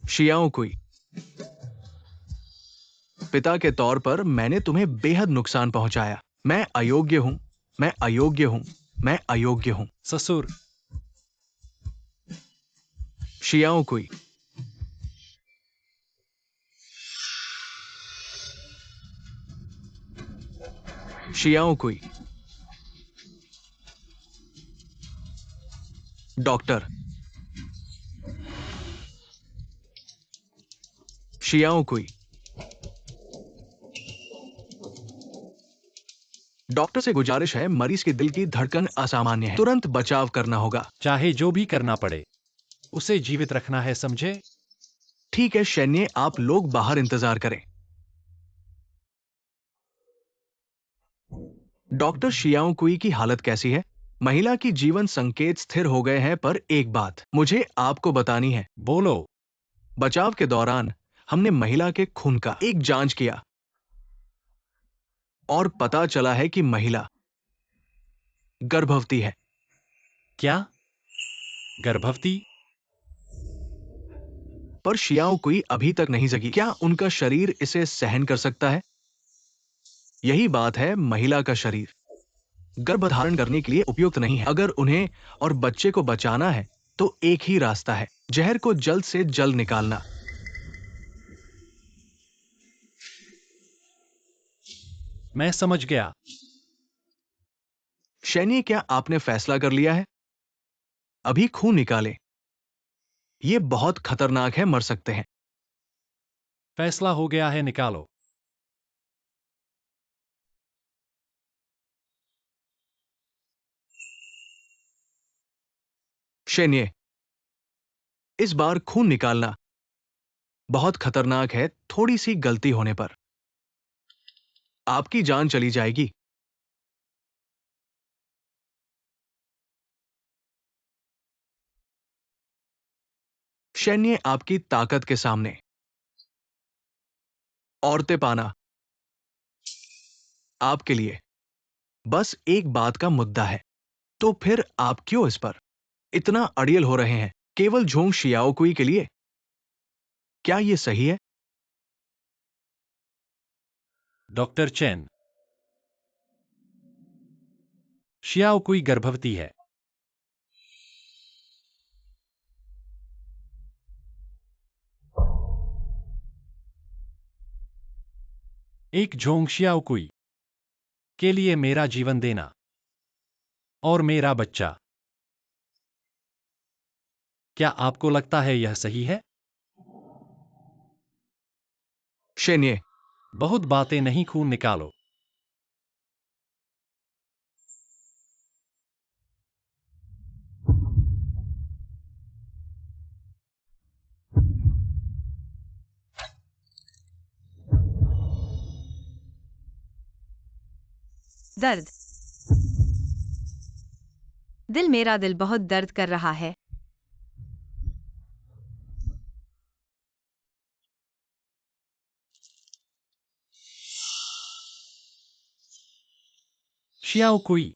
[SPEAKER 2] शियाओ कुई, पिता के तौर पर मैंने तुम्हें बेहद नुकसान पहुंचाया। मैं अयोग्य हूं, मैं अयोग्य हूं, मैं अयोग्य हूं।
[SPEAKER 1] ससुर,
[SPEAKER 2] शियाओ कुई, शियाओ कुई। डॉक्टर, शियाओ कुई। डॉक्टर से गुजारिश है, मरीज के दिल की धड़कन असामान्य है, तुरंत बचाव करना होगा।
[SPEAKER 1] चाहे जो भी करना पड़े, उसे जीवित रखना है, समझे?
[SPEAKER 2] ठीक है सैन्य, आप लोग बाहर इंतजार करें। डॉक्टर, शियाओ कुई की हालत कैसी है? महिला की जीवन संकेत स्थिर हो गए हैं, पर एक बात मुझे आपको बतानी है।
[SPEAKER 1] बोलो।
[SPEAKER 2] बचाव के दौरान हमने महिला के खून का एक जांच किया और पता चला है कि महिला गर्भवती है।
[SPEAKER 1] क्या? गर्भवती?
[SPEAKER 2] पर शियाओ कुई अभी तक नहीं जगी। क्या उनका शरीर इसे सहन कर सकता है? यही बात है, महिला का शरीर गर्भधारण करने के लिए उपयुक्त नहीं है। अगर उन्हें और बच्चे को बचाना है तो एक ही रास्ता है, जहर को जल्द से जल्द निकालना।
[SPEAKER 1] मैं समझ गया।
[SPEAKER 2] शैनी, क्या आपने फैसला कर लिया है? अभी खून निकालें। यह बहुत खतरनाक है, मर सकते हैं।
[SPEAKER 1] फैसला हो गया है, निकालो।
[SPEAKER 2] शैन्य, इस बार खून निकालना बहुत खतरनाक है। थोड़ी सी गलती होने पर आपकी जान चली जाएगी। सैन्य, आपकी ताकत के सामने औरतें पाना आपके लिए बस एक बात का मुद्दा है। तो फिर आप क्यों इस पर इतना अड़ियल हो रहे हैं? केवल झोंग शियाओकुई के लिए? क्या यह सही है?
[SPEAKER 1] डॉक्टर चेन, शियाओ कुई गर्भवती है। एक झोंग शियाओ कुई के लिए मेरा जीवन देना और मेरा बच्चा, क्या आपको लगता है यह सही है?
[SPEAKER 2] शैन्य,
[SPEAKER 1] बहुत बातें नहीं, खून निकालो।
[SPEAKER 4] दर्द। मेरा दिल बहुत दर्द कर रहा है।
[SPEAKER 1] शियाओ कुई,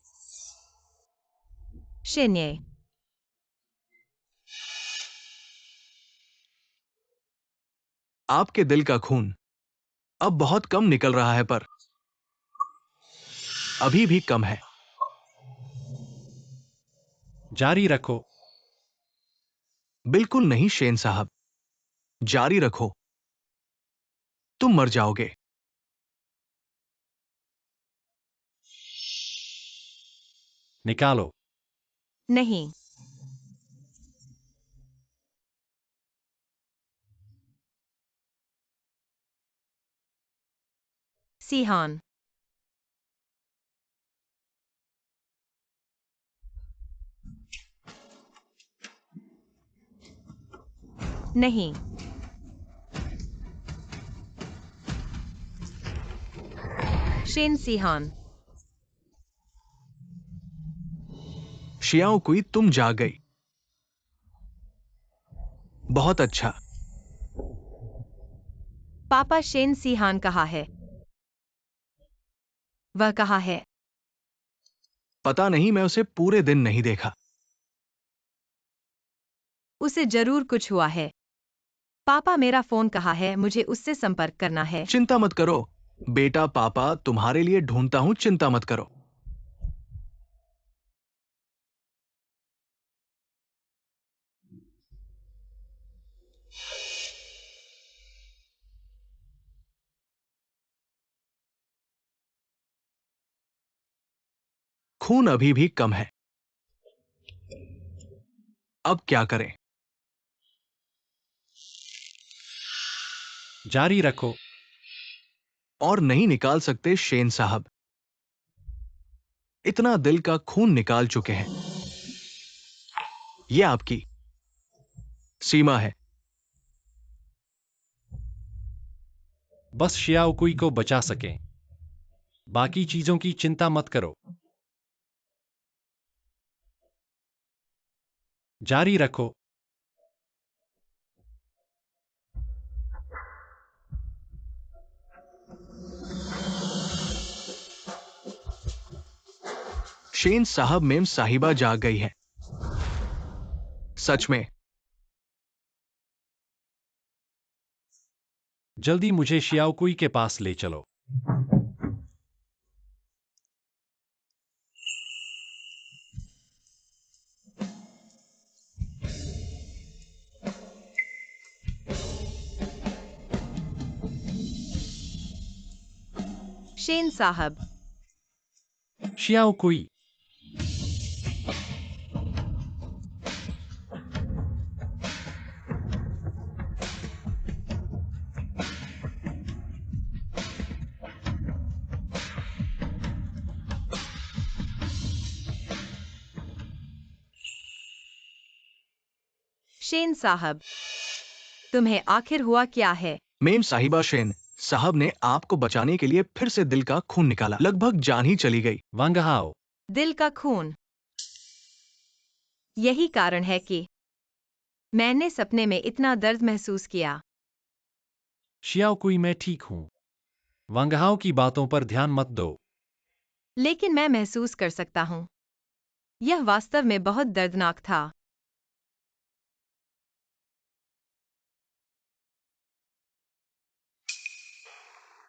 [SPEAKER 4] शून्य।
[SPEAKER 2] आपके दिल का खून अब बहुत कम निकल रहा है, पर अभी भी कम है।
[SPEAKER 1] जारी रखो।
[SPEAKER 2] बिल्कुल नहीं शेन साहब, जारी रखो, तुम मर जाओगे।
[SPEAKER 1] निकालो।
[SPEAKER 4] नहीं। सीहान। नहीं। Shane Ceyhan.
[SPEAKER 2] शियाओ कुई, तुम जाग गई। बहुत अच्छा।
[SPEAKER 4] पापा, शेन सीहान कहाँ है? वह कहाँ है?
[SPEAKER 2] पता नहीं, मैं उसे पूरे दिन नहीं देखा।
[SPEAKER 4] उसे जरूर कुछ हुआ है। पापा, मेरा फोन कहाँ है? मुझे उससे संपर्क करना है।
[SPEAKER 2] चिंता मत करो बेटा, पापा तुम्हारे लिए ढूंढता हूं, चिंता मत करो। खून अभी भी कम है, अब क्या करें?
[SPEAKER 1] जारी रखो।
[SPEAKER 2] और नहीं निकाल सकते शेन साहब, इतना दिल का खून निकाल चुके हैं। यह आपकी सीमा है।
[SPEAKER 1] बस शियाओकुई को बचा सकें, बाकी चीजों की चिंता मत करो। जारी रखो।
[SPEAKER 2] शेन साहब, मेम साहिबा जाग गई है। सच में?
[SPEAKER 1] जल्दी मुझे शियाओकुई के पास ले चलो।
[SPEAKER 4] शेन साहब।
[SPEAKER 1] शियाओकुई।
[SPEAKER 4] शेन साहब, तुम्हें आखिर हुआ क्या है?
[SPEAKER 2] मेम साहिबा, शेन साहब ने आपको बचाने के लिए फिर से दिल का खून निकाला, लगभग जान ही चली गई।
[SPEAKER 1] वांगहाओ।
[SPEAKER 4] दिल का खून। यही कारण है कि मैंने सपने में इतना दर्द महसूस किया।
[SPEAKER 1] शियाओकुई, मैं ठीक हूं। वांगहाओ की बातों पर ध्यान मत दो।
[SPEAKER 4] लेकिन मैं महसूस कर सकता हूँ। यह वास्तव में बहुत दर्दनाक था।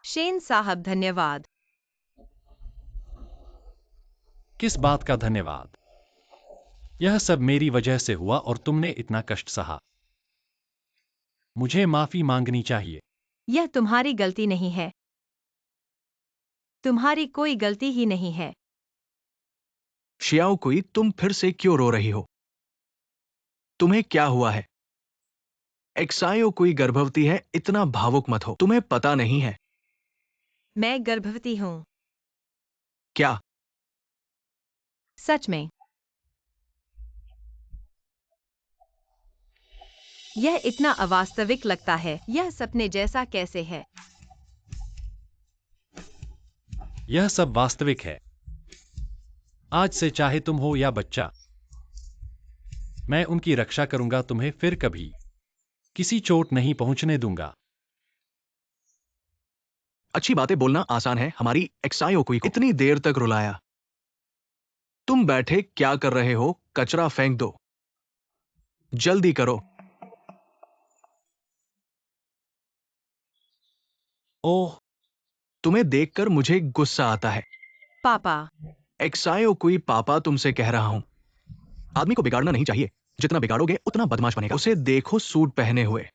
[SPEAKER 4] शेन साहब, धन्यवाद।
[SPEAKER 1] किस बात का धन्यवाद? यह सब मेरी वजह से हुआ और तुमने इतना कष्ट सहा। मुझे माफी मांगनी चाहिए।
[SPEAKER 4] यह तुम्हारी गलती नहीं है। तुम्हारी कोई गलती ही नहीं है।
[SPEAKER 2] शियाओ कुई, तुम फिर से क्यों रो रही हो? तुम्हें क्या हुआ है? एक्सायो कुई गर्भवती है, इतना भावुक मत हो, तुम्हें पता नहीं है।
[SPEAKER 4] मैं गर्भवती हूँ।
[SPEAKER 2] क्या?
[SPEAKER 4] सच में। यह इतना अवास्तविक लगता है। यह सपने जैसा कैसे है?
[SPEAKER 1] यह सब वास्तविक है। आज से चाहे तुम हो या बच्चा, मैं उनकी रक्षा करूंगा। तुम्हें फिर कभी किसी चोट नहीं पहुंचने दूंगा।
[SPEAKER 2] अच्छी बातें बोलना आसान है, हमारी एक्सायो कुई को इतनी देर तक रुलाया। तुम बैठे क्या कर रहे हो? कचरा फेंक दो, जल्दी करो।
[SPEAKER 1] ओह,
[SPEAKER 2] तुम्हें देखकर मुझे गुस्सा आता है।
[SPEAKER 4] पापा।
[SPEAKER 2] एक्सायो कुई, पापा तुमसे कह रहा हूं, आदमी को बिगाड़ना नहीं चाहिए। जितना बिगाड़ोगे उतना बदमाश बनेगा। उसे देखो सूट पहने हुए,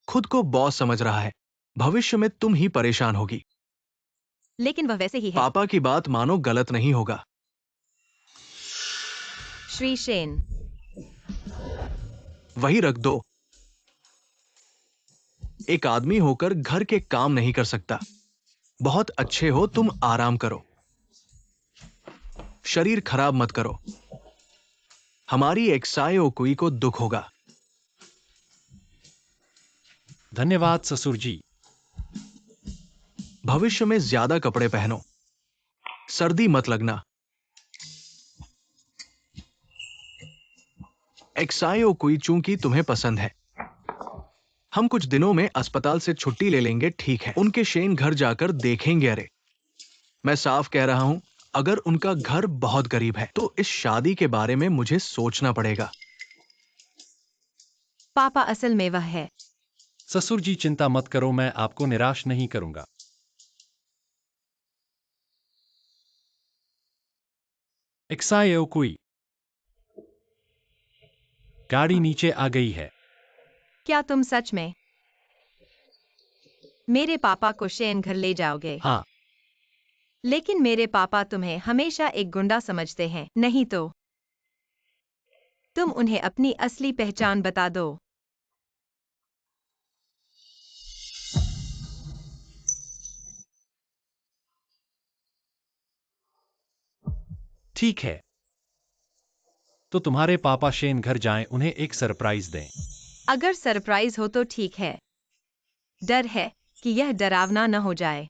[SPEAKER 2] खुद को बॉस समझ रहा है। भविष्य में तुम ही परेशान होगी।
[SPEAKER 3] लेकिन वह वैसे ही है।
[SPEAKER 2] पापा की बात मानो, गलत नहीं होगा।
[SPEAKER 4] श्री शेन,
[SPEAKER 2] वही रख दो। एक आदमी होकर घर के काम नहीं कर सकता। बहुत अच्छे हो तुम, आराम करो, शरीर खराब मत करो। हमारी एक्साई ओकुई को दुख होगा।
[SPEAKER 1] धन्यवाद ससुर जी।
[SPEAKER 2] भविष्य में ज्यादा कपड़े पहनो, सर्दी मत लगना। एक्साई ओकुई चूंकि तुम्हें पसंद है, हम कुछ दिनों में अस्पताल से छुट्टी ले लेंगे, ठीक है? उनके शेन घर जाकर देखेंगे। अरे मैं साफ कह रहा हूं, अगर उनका घर बहुत करीब है तो इस शादी के बारे में मुझे सोचना पड़ेगा।
[SPEAKER 4] पापा असल में वह है।
[SPEAKER 1] ससुर जी चिंता मत करो, मैं आपको निराश नहीं करूंगा। एक्साई ओकुई, गाड़ी नीचे आ गई है।
[SPEAKER 4] क्या तुम सच में मेरे पापा को शेन घर ले जाओगे?
[SPEAKER 1] हाँ,
[SPEAKER 4] लेकिन मेरे पापा तुम्हें हमेशा एक गुंडा समझते हैं, नहीं तो? तुम उन्हें अपनी असली पहचान बता दो।
[SPEAKER 1] ठीक है। तो तुम्हारे पापा शेन घर जाएं, उन्हें एक सरप्राइज दें।
[SPEAKER 4] अगर सरप्राइज हो तो ठीक है। डर है कि यह डरावना न हो जाए।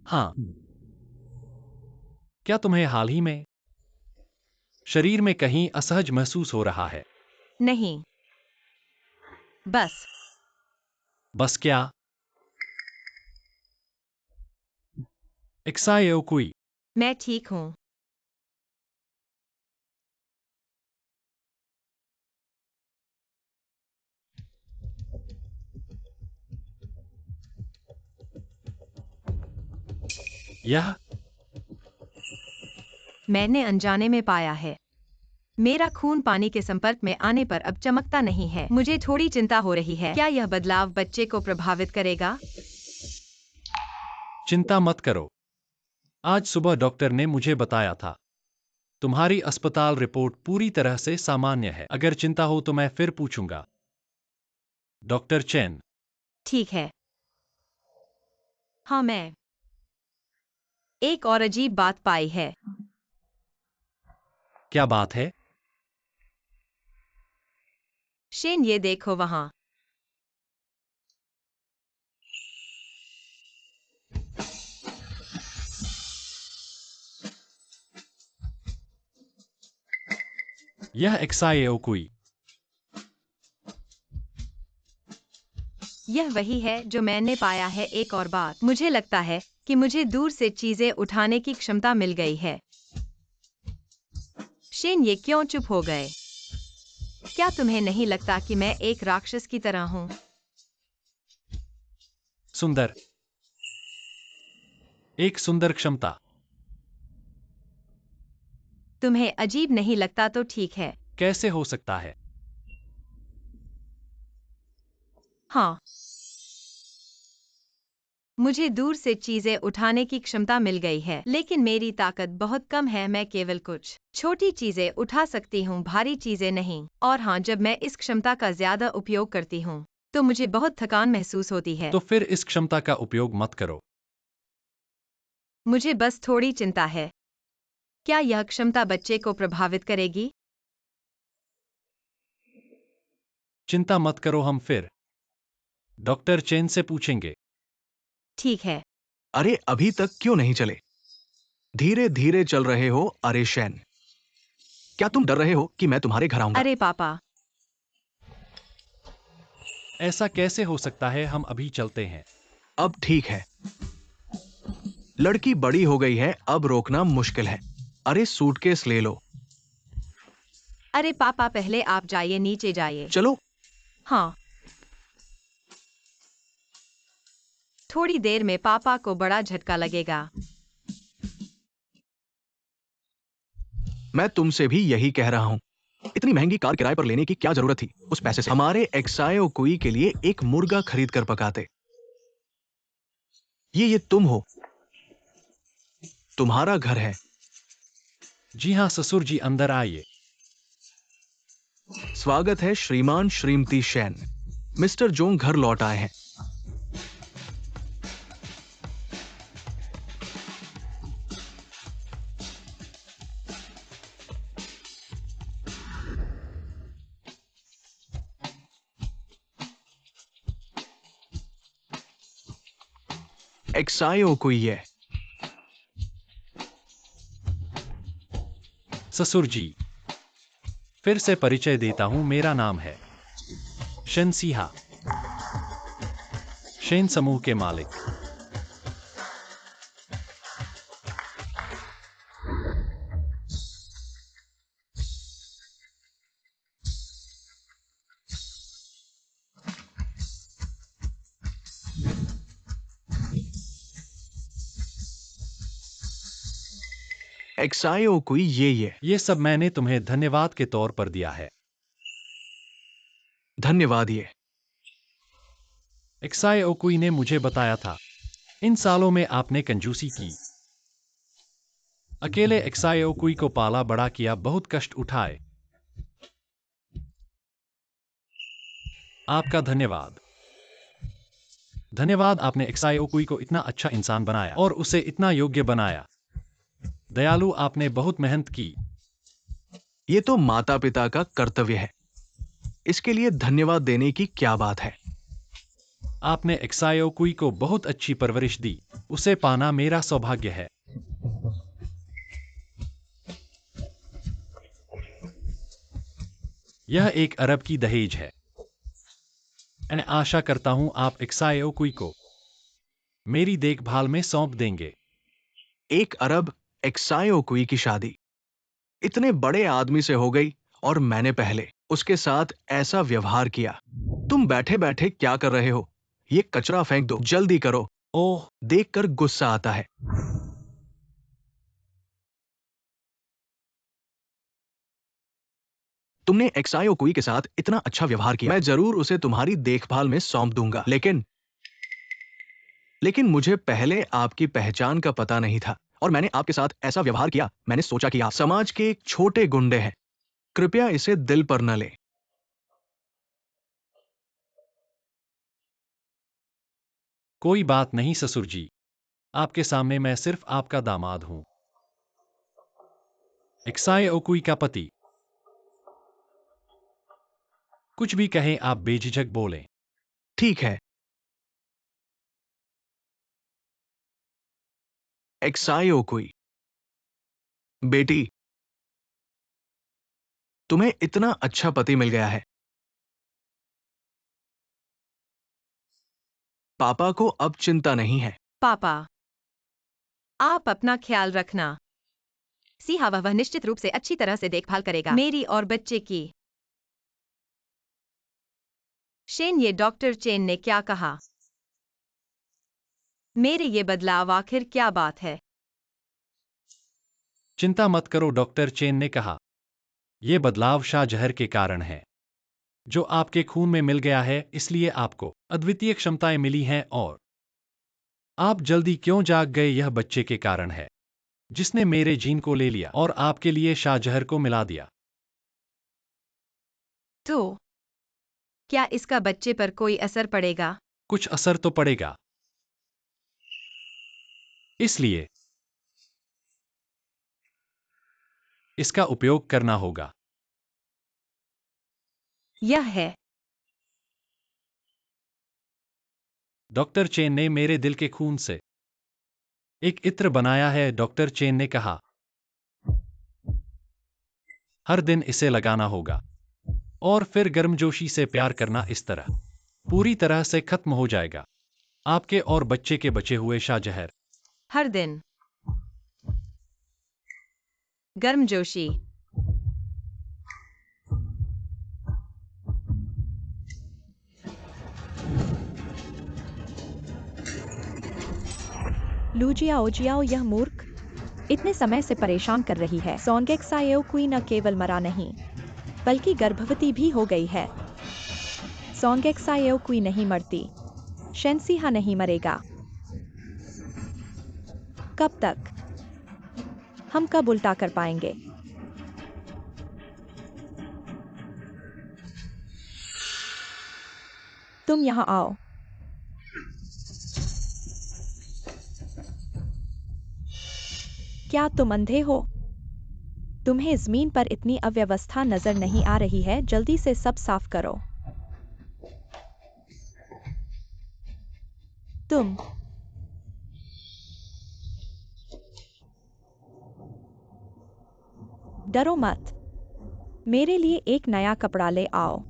[SPEAKER 1] हाँ। क्या तुम्हें हाल ही में शरीर में कहीं असहज महसूस हो रहा है?
[SPEAKER 4] नहीं,
[SPEAKER 1] बस क्या? एक्साई ओकुई,
[SPEAKER 4] मैं ठीक हूँ।
[SPEAKER 1] यह
[SPEAKER 4] मैंने अनजाने में पाया है। मेरा खून पानी के संपर्क में आने पर अब चमकता नहीं है। मुझे थोड़ी चिंता हो रही है। क्या यह बदलाव बच्चे को प्रभावित करेगा?
[SPEAKER 1] चिंता मत करो। आज सुबह डॉक्टर ने मुझे बताया था, तुम्हारी अस्पताल रिपोर्ट पूरी तरह से सामान्य है। अगर चिंता हो तो मैं फिर पूछूंगा। डॉक्टर चेन,
[SPEAKER 4] ठीक है। हाँ, मैं एक और अजीब बात पाई है।
[SPEAKER 1] क्या बात है?
[SPEAKER 4] शेन, ये देखो वहाँ।
[SPEAKER 1] यह एक्साई ओकुई।
[SPEAKER 4] यह वही है जो मैंने पाया है। एक और बात, मुझे लगता है कि मुझे दूर से चीजें उठाने की क्षमता मिल गई है। शेन, ये क्यों चुप हो गए? क्या तुम्हें नहीं लगता कि मैं एक राक्षस की तरह हूँ?
[SPEAKER 1] सुंदर, एक सुंदर क्षमता।
[SPEAKER 4] तुम्हें अजीब नहीं लगता तो ठीक है।
[SPEAKER 1] कैसे हो सकता है?
[SPEAKER 4] हाँ, मुझे दूर से चीजें उठाने की क्षमता मिल गई है, लेकिन मेरी ताकत बहुत कम है। मैं केवल कुछ छोटी चीजें उठा सकती हूँ, भारी चीजें नहीं। और हाँ, जब मैं इस क्षमता का ज्यादा उपयोग करती हूँ तो मुझे बहुत थकान महसूस होती है।
[SPEAKER 1] तो फिर इस क्षमता का उपयोग मत करो।
[SPEAKER 4] मुझे बस थोड़ी चिंता है। क्या यह क्षमता बच्चे को प्रभावित करेगी?
[SPEAKER 1] चिंता मत करो, हम फिर डॉक्टर चेन से पूछेंगे।
[SPEAKER 4] ठीक है।
[SPEAKER 2] अरे अभी तक क्यों नहीं चले? धीरे धीरे चल रहे हो। अरे शैन, क्या तुम डर रहे हो कि मैं तुम्हारे घर आऊंगा?
[SPEAKER 4] अरे पापा,
[SPEAKER 1] ऐसा कैसे हो सकता है? हम अभी चलते हैं।
[SPEAKER 2] अब ठीक है, लड़की बड़ी हो गई है, अब रोकना मुश्किल है। अरे सूटकेस ले लो।
[SPEAKER 4] अरे पापा, पहले आप जाइए, नीचे जाइए।
[SPEAKER 2] चलो।
[SPEAKER 4] हाँ। थोड़ी देर में पापा को बड़ा झटका लगेगा।
[SPEAKER 2] मैं तुमसे भी यही कह रहा हूं। इतनी महंगी कार किराए पर लेने की क्या जरूरत थी? उस पैसे से हमारे एक्सायो कोई के लिए एक मुर्गा खरीद कर पकाते। ये तुम हो, तुम्हारा घर है।
[SPEAKER 1] जी हाँ ससुर जी, अंदर आइए।
[SPEAKER 2] स्वागत है श्रीमान श्रीमती शैन। मिस्टर जोंग घर लौट आए हैं। एक्सायो कोई है।
[SPEAKER 1] ससुर जी, फिर से परिचय देता हूं, मेरा नाम है शेन सिहा, शेन समूह के मालिक।
[SPEAKER 2] एक्सायो कोई ये
[SPEAKER 1] सब मैंने तुम्हें धन्यवाद के तौर पर दिया है।
[SPEAKER 2] धन्यवाद। ये
[SPEAKER 1] एक्साई ओकुई ने मुझे बताया था, इन सालों में आपने कंजूसी की। अकेले एक्साई ओकुई को पाला बड़ा किया, बहुत कष्ट उठाए। आपका धन्यवाद। धन्यवाद, आपने एक्साई ओकुई को इतना अच्छा इंसान बनाया और उसे इतना योग्य बनाया। दयालु, आपने बहुत मेहनत की।
[SPEAKER 2] ये तो माता पिता का कर्तव्य है, इसके लिए धन्यवाद देने की क्या बात है?
[SPEAKER 1] आपने एक्साई ओकुई को बहुत अच्छी परवरिश दी, उसे पाना मेरा सौभाग्य है। यह एक अरब की दहेज है। मैं आशा करता हूं आप एक्साई ओकुई को मेरी देखभाल में सौंप देंगे।
[SPEAKER 2] 1 अरब एक्सायो कोई की शादी इतने बड़े आदमी से हो गई और मैंने पहले उसके साथ ऐसा व्यवहार किया। तुम बैठे बैठे क्या कर रहे हो? ये कचरा फेंक दो, जल्दी करो।
[SPEAKER 1] ओह,
[SPEAKER 2] देखकर गुस्सा आता है। तुमने एक्सायो कोई के साथ इतना अच्छा व्यवहार किया, मैं जरूर उसे तुम्हारी देखभाल में सौंप दूंगा। लेकिन मुझे पहले आपकी पहचान का पता नहीं था और मैंने आपके साथ ऐसा व्यवहार किया। मैंने सोचा कि आप समाज के एक छोटे गुंडे हैं। कृपया इसे दिल पर न लें।
[SPEAKER 1] कोई बात नहीं ससुर जी, आपके सामने मैं सिर्फ आपका दामाद हूं, एक्साई ओकुई का पति। कुछ भी कहें, आप बेझिझक बोलें।
[SPEAKER 2] ठीक है। एक्सायो कोई बेटी, तुम्हें इतना अच्छा पति मिल गया है। पापा को अब चिंता नहीं है।
[SPEAKER 4] पापा, आप अपना ख्याल रखना। सिहा वह निश्चित रूप से अच्छी तरह से देखभाल करेगा, मेरी और बच्चे की। शेन, ये डॉक्टर चेन ने क्या कहा? मेरे ये बदलाव आखिर क्या बात है?
[SPEAKER 1] चिंता मत करो, डॉक्टर चेन ने कहा, यह बदलाव शाहजहर के कारण है, जो आपके खून में मिल गया है, इसलिए आपको अद्वितीय क्षमताएं मिली हैं और आप जल्दी क्यों जाग गए, यह बच्चे के कारण है, जिसने मेरे जीन को ले लिया और आपके लिए शाहजहर को मिला दिया।
[SPEAKER 4] तो क्या इसका बच्चे पर कोई असर पड़ेगा?
[SPEAKER 1] कुछ असर तो पड़ेगा, इसलिए इसका उपयोग करना होगा।
[SPEAKER 4] यह है।
[SPEAKER 1] डॉक्टर चेन ने मेरे दिल के खून से एक इत्र बनाया है, डॉक्टर चेन ने कहा। हर दिन इसे लगाना होगा और फिर गर्मजोशी से प्यार करना, इस तरह पूरी तरह से खत्म हो जाएगा आपके और बच्चे के बचे हुए शाहजहर।
[SPEAKER 4] हर दिन गर्मजोशी।
[SPEAKER 3] लूजियाओ जियाओ, यह मूर्ख। इतने समय से परेशान कर रही है। सोनगेक सायोकुई न केवल मरा नहीं, बल्कि गर्भवती भी हो गई है। सोनगेक सायोकुई नहीं मरती, शेनसीहा नहीं मरेगा। कब तक? हम कब उल्टा कर पाएंगे? तुम यहाँ आओ। क्या तुम अंधे हो? तुम्हें जमीन पर इतनी अव्यवस्था नजर नहीं आ रही है? जल्दी से सब साफ करो। तुम डरो मत। मेरे लिए एक नया कपड़ा ले आओ।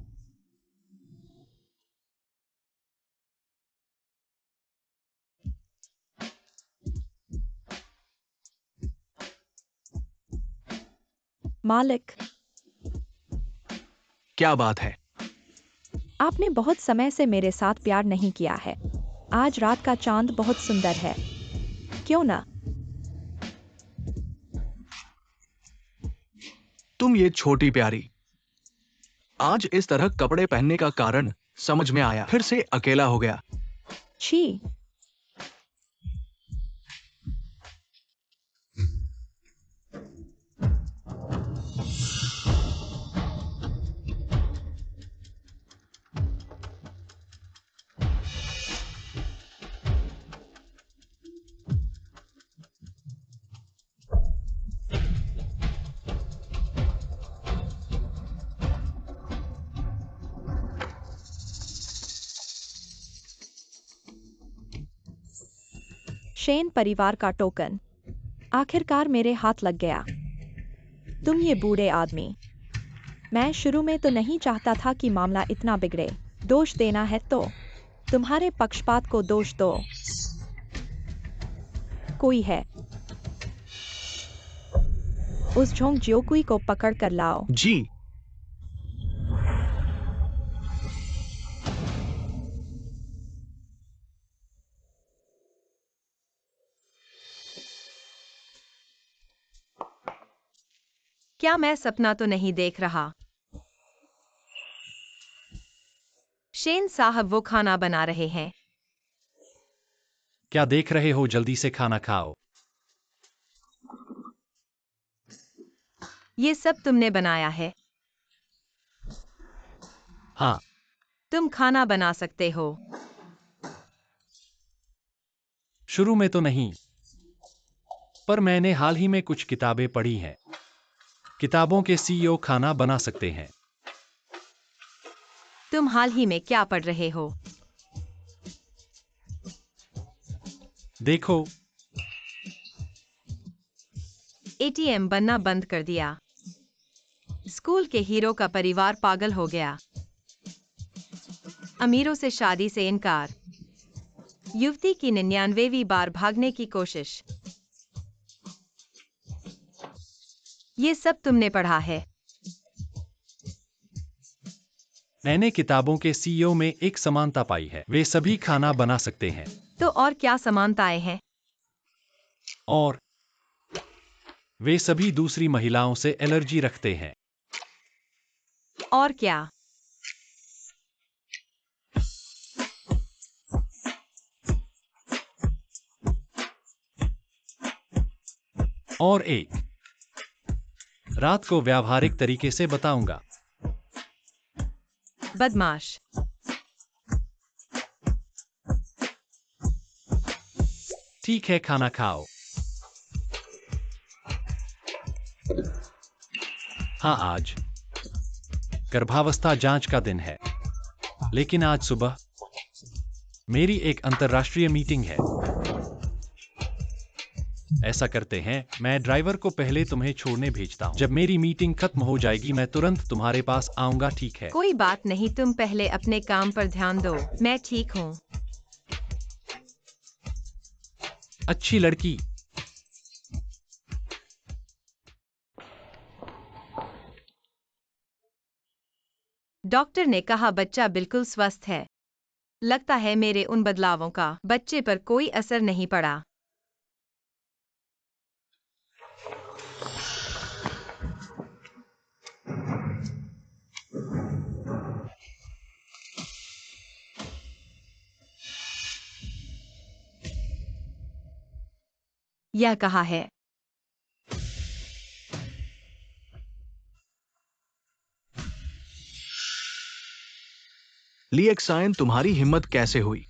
[SPEAKER 3] मालिक,
[SPEAKER 2] क्या बात है?
[SPEAKER 3] आपने बहुत समय से मेरे साथ प्यार नहीं किया है। आज रात का चांद बहुत सुंदर है, क्यों ना?
[SPEAKER 2] तुम ये छोटी प्यारी। आज इस तरह कपड़े पहनने का कारण समझ में आया। फिर से अकेला हो गया।
[SPEAKER 3] छी। शेन परिवार का टोकन आखिरकार मेरे हाथ लग गया। तुम ये बूढ़े आदमी। मैं शुरू में तो नहीं चाहता था कि मामला इतना बिगड़े। दोष देना है तो तुम्हारे पक्षपात को दोष दो। कोई है? उस झोंग ज्योकुई को पकड़ कर लाओ।
[SPEAKER 2] जी।
[SPEAKER 4] क्या मैं सपना तो नहीं देख रहा? शेन साहब वो खाना बना रहे हैं।
[SPEAKER 1] क्या देख रहे हो? जल्दी से खाना खाओ।
[SPEAKER 4] ये सब तुमने बनाया है?
[SPEAKER 1] हाँ,
[SPEAKER 4] तुम खाना बना सकते हो?
[SPEAKER 1] शुरू में तो नहीं, पर मैंने हाल ही में कुछ किताबें पढ़ी हैं। किताबों के सीईओ खाना बना सकते हैं।
[SPEAKER 4] तुम हाल ही में क्या पढ़ रहे हो?
[SPEAKER 1] देखो,
[SPEAKER 4] एटीएम बनना बंद कर दिया। स्कूल के हीरो का परिवार पागल हो गया। अमीरों से शादी से इनकार। युवती की 99वीं बार भागने की कोशिश। ये सब तुमने पढ़ा है?
[SPEAKER 1] मैंने किताबों के सीईओ में एक समानता पाई है। वे सभी खाना बना सकते हैं।
[SPEAKER 4] तो और क्या समानताएं हैं?
[SPEAKER 1] और वे सभी दूसरी महिलाओं से एलर्जी रखते हैं।
[SPEAKER 4] और क्या?
[SPEAKER 1] और एक रात को व्यावहारिक तरीके से बताऊंगा।
[SPEAKER 4] बदमाश।
[SPEAKER 1] ठीक है, खाना खाओ। हाँ, आज गर्भावस्था जांच का दिन है, लेकिन आज सुबह मेरी एक अंतर्राष्ट्रीय मीटिंग है। ऐसा करते हैं, मैं ड्राइवर को पहले तुम्हें छोड़ने भेजता हूँ। जब मेरी मीटिंग खत्म हो जाएगी मैं तुरंत तुम्हारे पास आऊंगा, ठीक है?
[SPEAKER 4] कोई बात नहीं, तुम पहले अपने काम पर ध्यान दो। मैं ठीक हूँ।
[SPEAKER 1] अच्छी लड़की।
[SPEAKER 4] डॉक्टर ने कहा बच्चा बिल्कुल स्वस्थ है। लगता है मेरे उन बदलावों का बच्चे पर कोई असर नहीं पड़ा। यह कहा है।
[SPEAKER 2] लिएक्साइन, तुम्हारी हिम्मत कैसे हुई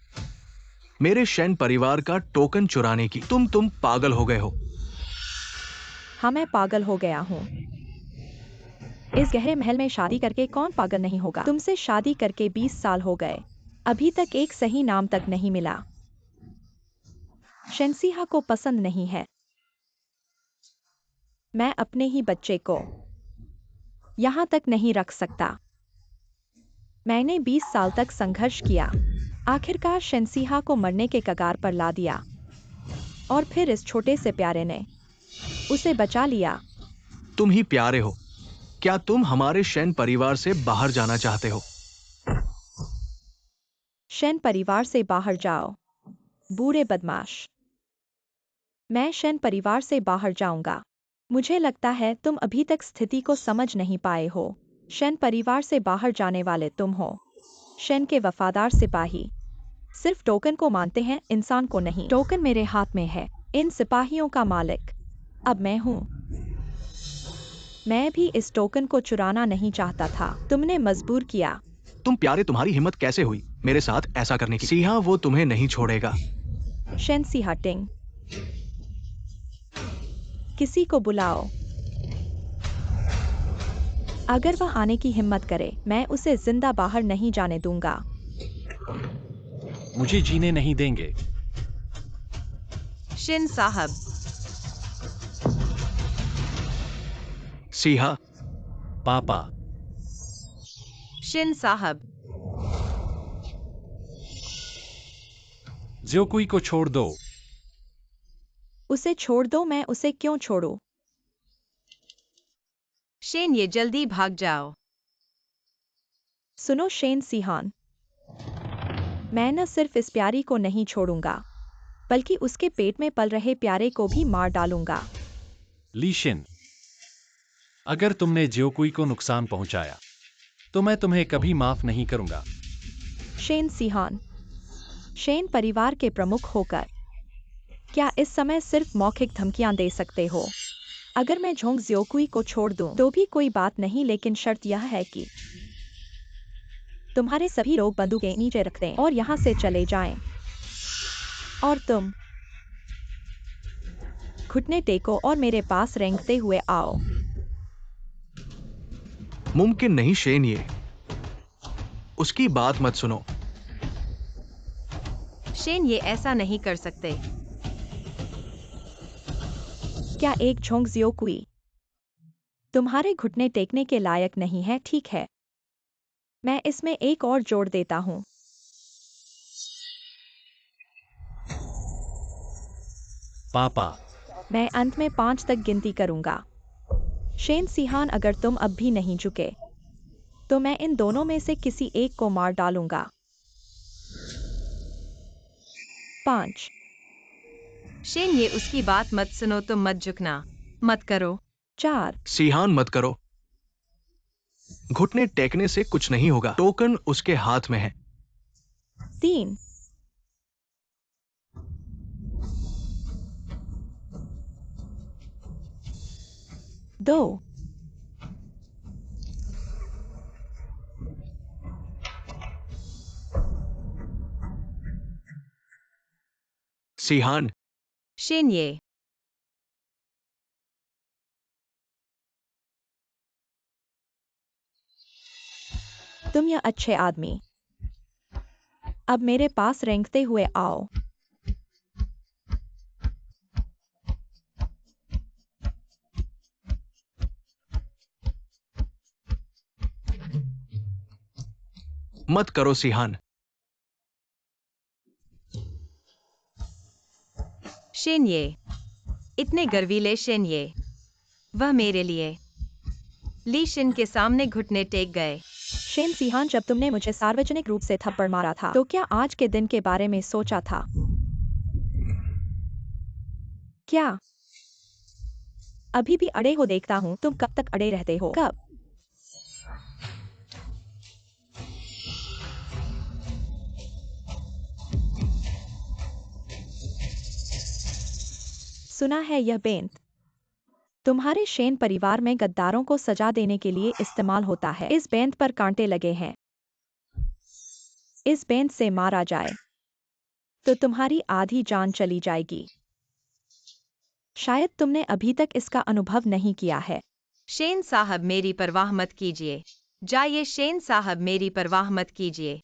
[SPEAKER 2] मेरे शेन परिवार का टोकन चुराने की? तुम पागल हो गए हो।
[SPEAKER 3] हाँ, मैं पागल हो गया हूँ। इस गहरे महल में शादी करके कौन पागल नहीं होगा? तुमसे शादी करके 20 साल हो गए, अभी तक एक सही नाम तक नहीं मिला। शेनसीहा को पसंद नहीं है। मैं अपने ही बच्चे को यहाँ तक नहीं रख सकता। मैंने 20 साल तक संघर्ष किया, आखिरकार शेनसीहा को मरने के कगार पर ला दिया, और फिर इस छोटे से प्यारे ने उसे बचा लिया।
[SPEAKER 2] तुम ही प्यारे हो। क्या तुम हमारे शेन परिवार से बाहर जाना चाहते हो?
[SPEAKER 3] शेन परिवार से बाहर जाओ, बूढ़े बदमाश। मैं शेन परिवार से बाहर जाऊंगा। मुझे लगता है तुम अभी तक स्थिति को समझ नहीं पाए हो। शेन परिवार से बाहर जाने वाले तुम हो, शेन के वफादार सिपाही। सिर्फ टोकन को मानते हैं, इंसान को नहीं। टोकन मेरे हाथ में है, इन सिपाहियों का मालिक अब मैं हूँ। मैं भी इस टोकन को चुराना नहीं चाहता था, तुमने मजबूर किया।
[SPEAKER 2] तुम प्यारे, तुम्हारी हिम्मत कैसे हुई मेरे साथ ऐसा करने की? सिंहा, वो तुम्हें नहीं छोड़ेगा।
[SPEAKER 3] शेनसीहा टिंग, किसी को बुलाओ। अगर वह आने की हिम्मत करे, मैं उसे जिंदा बाहर नहीं जाने दूंगा।
[SPEAKER 1] मुझे जीने नहीं देंगे।
[SPEAKER 4] शिन साहब,
[SPEAKER 2] सिंहा,
[SPEAKER 1] पापा,
[SPEAKER 4] शिन साहब,
[SPEAKER 1] ज्योकुई को छोड़ दो।
[SPEAKER 3] उसे छोड़ दो। मैं उसे क्यों छोड़ूं?
[SPEAKER 4] शेन, ये जल्दी भाग जाओ।
[SPEAKER 3] सुनो शेन सिहान, मैं न सिर्फ इस प्यारी को नहीं छोड़ूंगा, बल्कि उसके पेट में पल रहे प्यारे को भी मार डालूंगा।
[SPEAKER 1] ली शिन, अगर तुमने ज्योकुई को नुकसान पहुंचाया, तो मैं तुम्हें कभी माफ नहीं करूंगा।
[SPEAKER 3] शेन सिहान, शेन परिवार के प्रमुख होकर क्या इस समय सिर्फ मौखिक धमकियां दे सकते हो? अगर मैं झोंग ज्योकुई को छोड़ दूं तो भी कोई बात नहीं, लेकिन शर्त यह है कि तुम्हारे सभी लोग बंदूकें नीचे रख दें और यहाँ से चले जाएं। और तुम घुटने टेको और मेरे पास रेंगते हुए आओ।
[SPEAKER 2] मुमकिन नहीं शेन, ये उसकी बात मत सुनो।
[SPEAKER 4] शेन, ये ऐसा नहीं कर सकते।
[SPEAKER 3] क्या एक झोंग ज्योकुई तुम्हारे घुटने टेकने के लायक नहीं है? ठीक है, मैं इसमें एक और जोड़ देता हूं।
[SPEAKER 1] पापा,
[SPEAKER 3] मैं अंत में 5 तक गिनती करूंगा। शेन सिहान, अगर तुम अब भी नहीं झुके, तो मैं इन दोनों में से किसी एक को मार डालूंगा। 5।
[SPEAKER 4] शेन, ये उसकी बात मत सुनो, तुम मत झुकना, मत करो।
[SPEAKER 3] 4।
[SPEAKER 2] सिहान, मत करो। घुटने टेकने से कुछ नहीं होगा, टोकन उसके हाथ में है।
[SPEAKER 3] 3। 2।
[SPEAKER 2] सिहान,
[SPEAKER 4] शेन, ये
[SPEAKER 3] तुम यह अच्छे आदमी, अब मेरे पास रेंगते हुए आओ।
[SPEAKER 2] मत करो सिहान।
[SPEAKER 4] शेन, ये इतने गर्वीले। शेन, ये वह मेरे लिए ली शिन के सामने घुटने टेक गए।
[SPEAKER 3] शेन सिहान, जब तुमने मुझे सार्वजनिक रूप से थप्पड़ मारा था, तो क्या आज के दिन के बारे में सोचा था? क्या अभी भी अड़े हो? देखता हूँ तुम कब तक अड़े रहते हो। कब? सुना है यह बेंत तुम्हारे शेन परिवार में गद्दारों को सजा देने के लिए इस्तेमाल होता है। इस बेंत पर कांटे लगे हैं। इस बेंत से मारा जाए तो तुम्हारी आधी जान चली जाएगी। शायद तुमने अभी तक इसका अनुभव नहीं किया है।
[SPEAKER 4] शेन साहब मेरी परवाह मत कीजिए। जाइए शेन साहब मेरी परवाह मत कीजिए।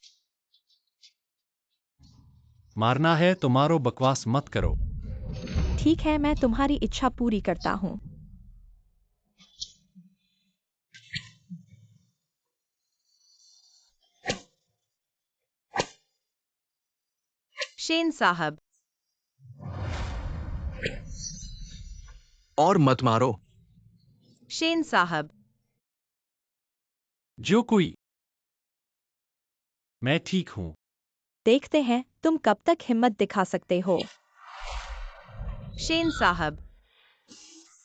[SPEAKER 1] मारना है तो मारो, बकवास मत करो।
[SPEAKER 3] ठीक है, मैं तुम्हारी इच्छा पूरी करता हूँ।
[SPEAKER 4] शेन साहब।
[SPEAKER 2] और मत मारो।
[SPEAKER 4] शेन साहब।
[SPEAKER 1] जो कोई। मैं ठीक हूं।
[SPEAKER 3] देखते हैं तुम कब तक हिम्मत दिखा सकते हो।
[SPEAKER 4] शेन साहब।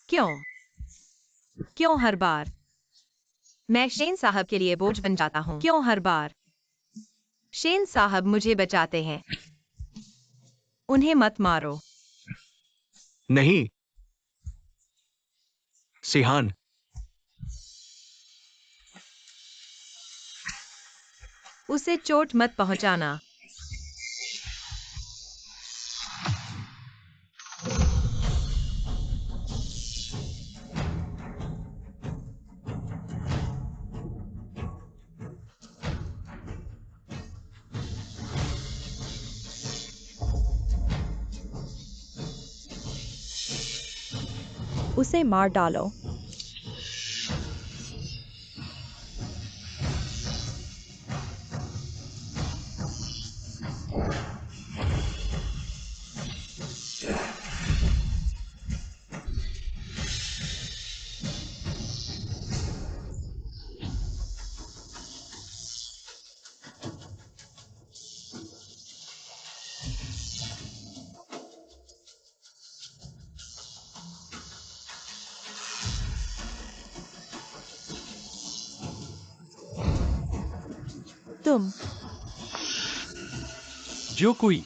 [SPEAKER 4] क्यों? क्यों हर बार मैं शेन साहब के लिए बोझ बन जाता हूँ? क्यों हर बार शेन साहब मुझे बचाते हैं? उन्हें मत मारो।
[SPEAKER 2] नहीं सिहान।
[SPEAKER 4] उसे चोट मत पहुंचाना।
[SPEAKER 3] उसे मार डालो। तुम
[SPEAKER 1] जो कोई।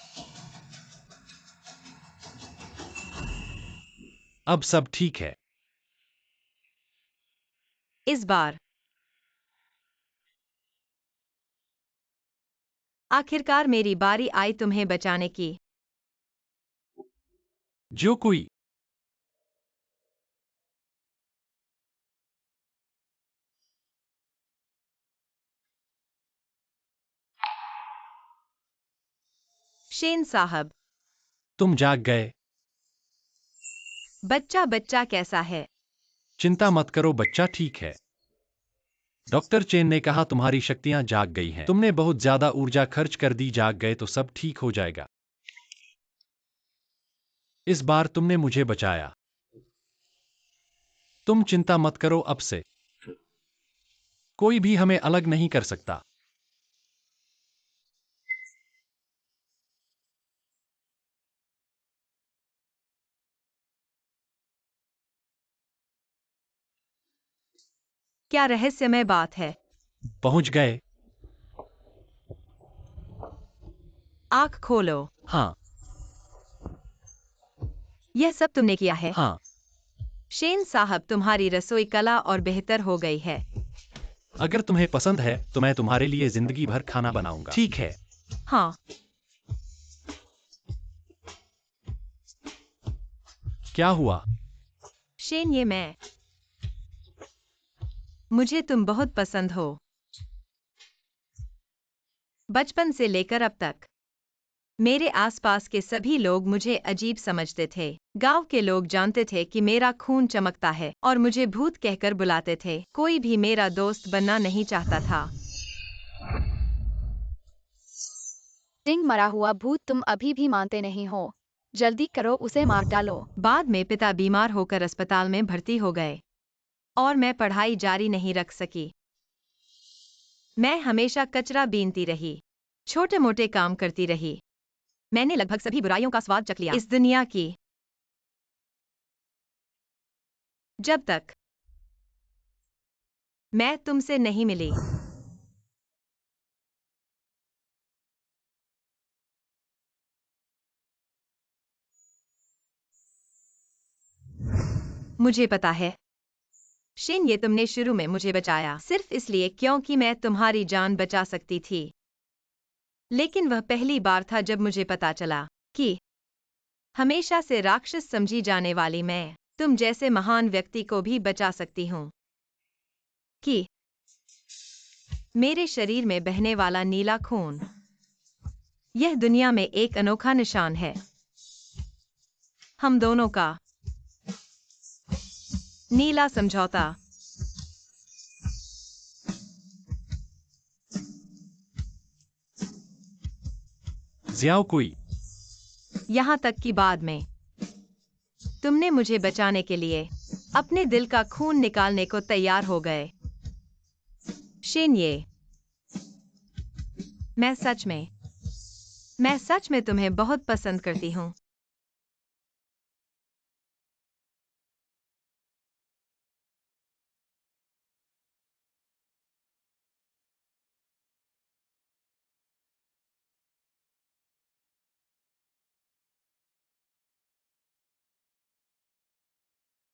[SPEAKER 1] अब सब ठीक है।
[SPEAKER 4] इस बार आखिरकार मेरी बारी आई तुम्हें बचाने की।
[SPEAKER 1] जो कोई।
[SPEAKER 4] शेन साहब।
[SPEAKER 1] तुम जाग गए।
[SPEAKER 4] बच्चा बच्चा कैसा है?
[SPEAKER 1] चिंता मत करो, बच्चा ठीक है। डॉक्टर चेन ने कहा तुम्हारी शक्तियां जाग गई हैं। तुमने बहुत ज्यादा ऊर्जा खर्च कर दी, जाग गए तो सब ठीक हो जाएगा। इस बार तुमने मुझे बचाया। तुम चिंता मत करो, अब से कोई भी हमें अलग नहीं कर सकता।
[SPEAKER 4] क्या रहस्यमय बात है?
[SPEAKER 1] पहुंच गए।
[SPEAKER 4] आंख खोलो।
[SPEAKER 1] हाँ।
[SPEAKER 4] यह सब तुमने किया है?
[SPEAKER 1] हाँ।
[SPEAKER 4] शेन साहब तुम्हारी रसोई कला और बेहतर हो गई है।
[SPEAKER 1] अगर तुम्हें पसंद है तो मैं तुम्हारे लिए जिंदगी भर खाना बनाऊंगा। ठीक है।
[SPEAKER 4] हाँ।
[SPEAKER 1] क्या हुआ?
[SPEAKER 4] शेन ये मैं। मुझे तुम बहुत पसंद हो। बचपन से लेकर अब तक मेरे आसपास के सभी लोग मुझे अजीब समझते थे। गांव के लोग जानते थे कि मेरा खून चमकता है और मुझे भूत कहकर बुलाते थे। कोई भी मेरा दोस्त बनना नहीं चाहता था।
[SPEAKER 5] सिंह मरा हुआ भूत तुम अभी भी मानते नहीं हो। जल्दी करो उसे मार डालो।
[SPEAKER 4] बाद में पिता बीमार होकर अस्पताल में भर्ती हो गए और मैं पढ़ाई जारी नहीं रख सकी। मैं हमेशा कचरा बीनती रही, छोटे मोटे काम करती रही। मैंने लगभग सभी बुराइयों का स्वाद चख लिया इस दुनिया की। जब तक मैं तुमसे नहीं मिली। मुझे पता है शेन, ये तुमने शुरू में मुझे बचाया सिर्फ इसलिए क्योंकि मैं तुम्हारी जान बचा सकती थी। लेकिन वह पहली बार था जब मुझे पता चला कि हमेशा से राक्षस समझी जाने वाली मैं तुम जैसे महान व्यक्ति को भी बचा सकती हूँ। कि मेरे शरीर में बहने वाला नीला खून यह दुनिया में एक अनोखा निशान है, हम दोनों का नीला समझौता।
[SPEAKER 1] ज़ियाओ कुई,
[SPEAKER 4] यहाँ तक कि बाद में तुमने मुझे बचाने के लिए अपने दिल का खून निकालने को तैयार हो गए। शेन, मैं सच में तुम्हें बहुत पसंद करती हूँ।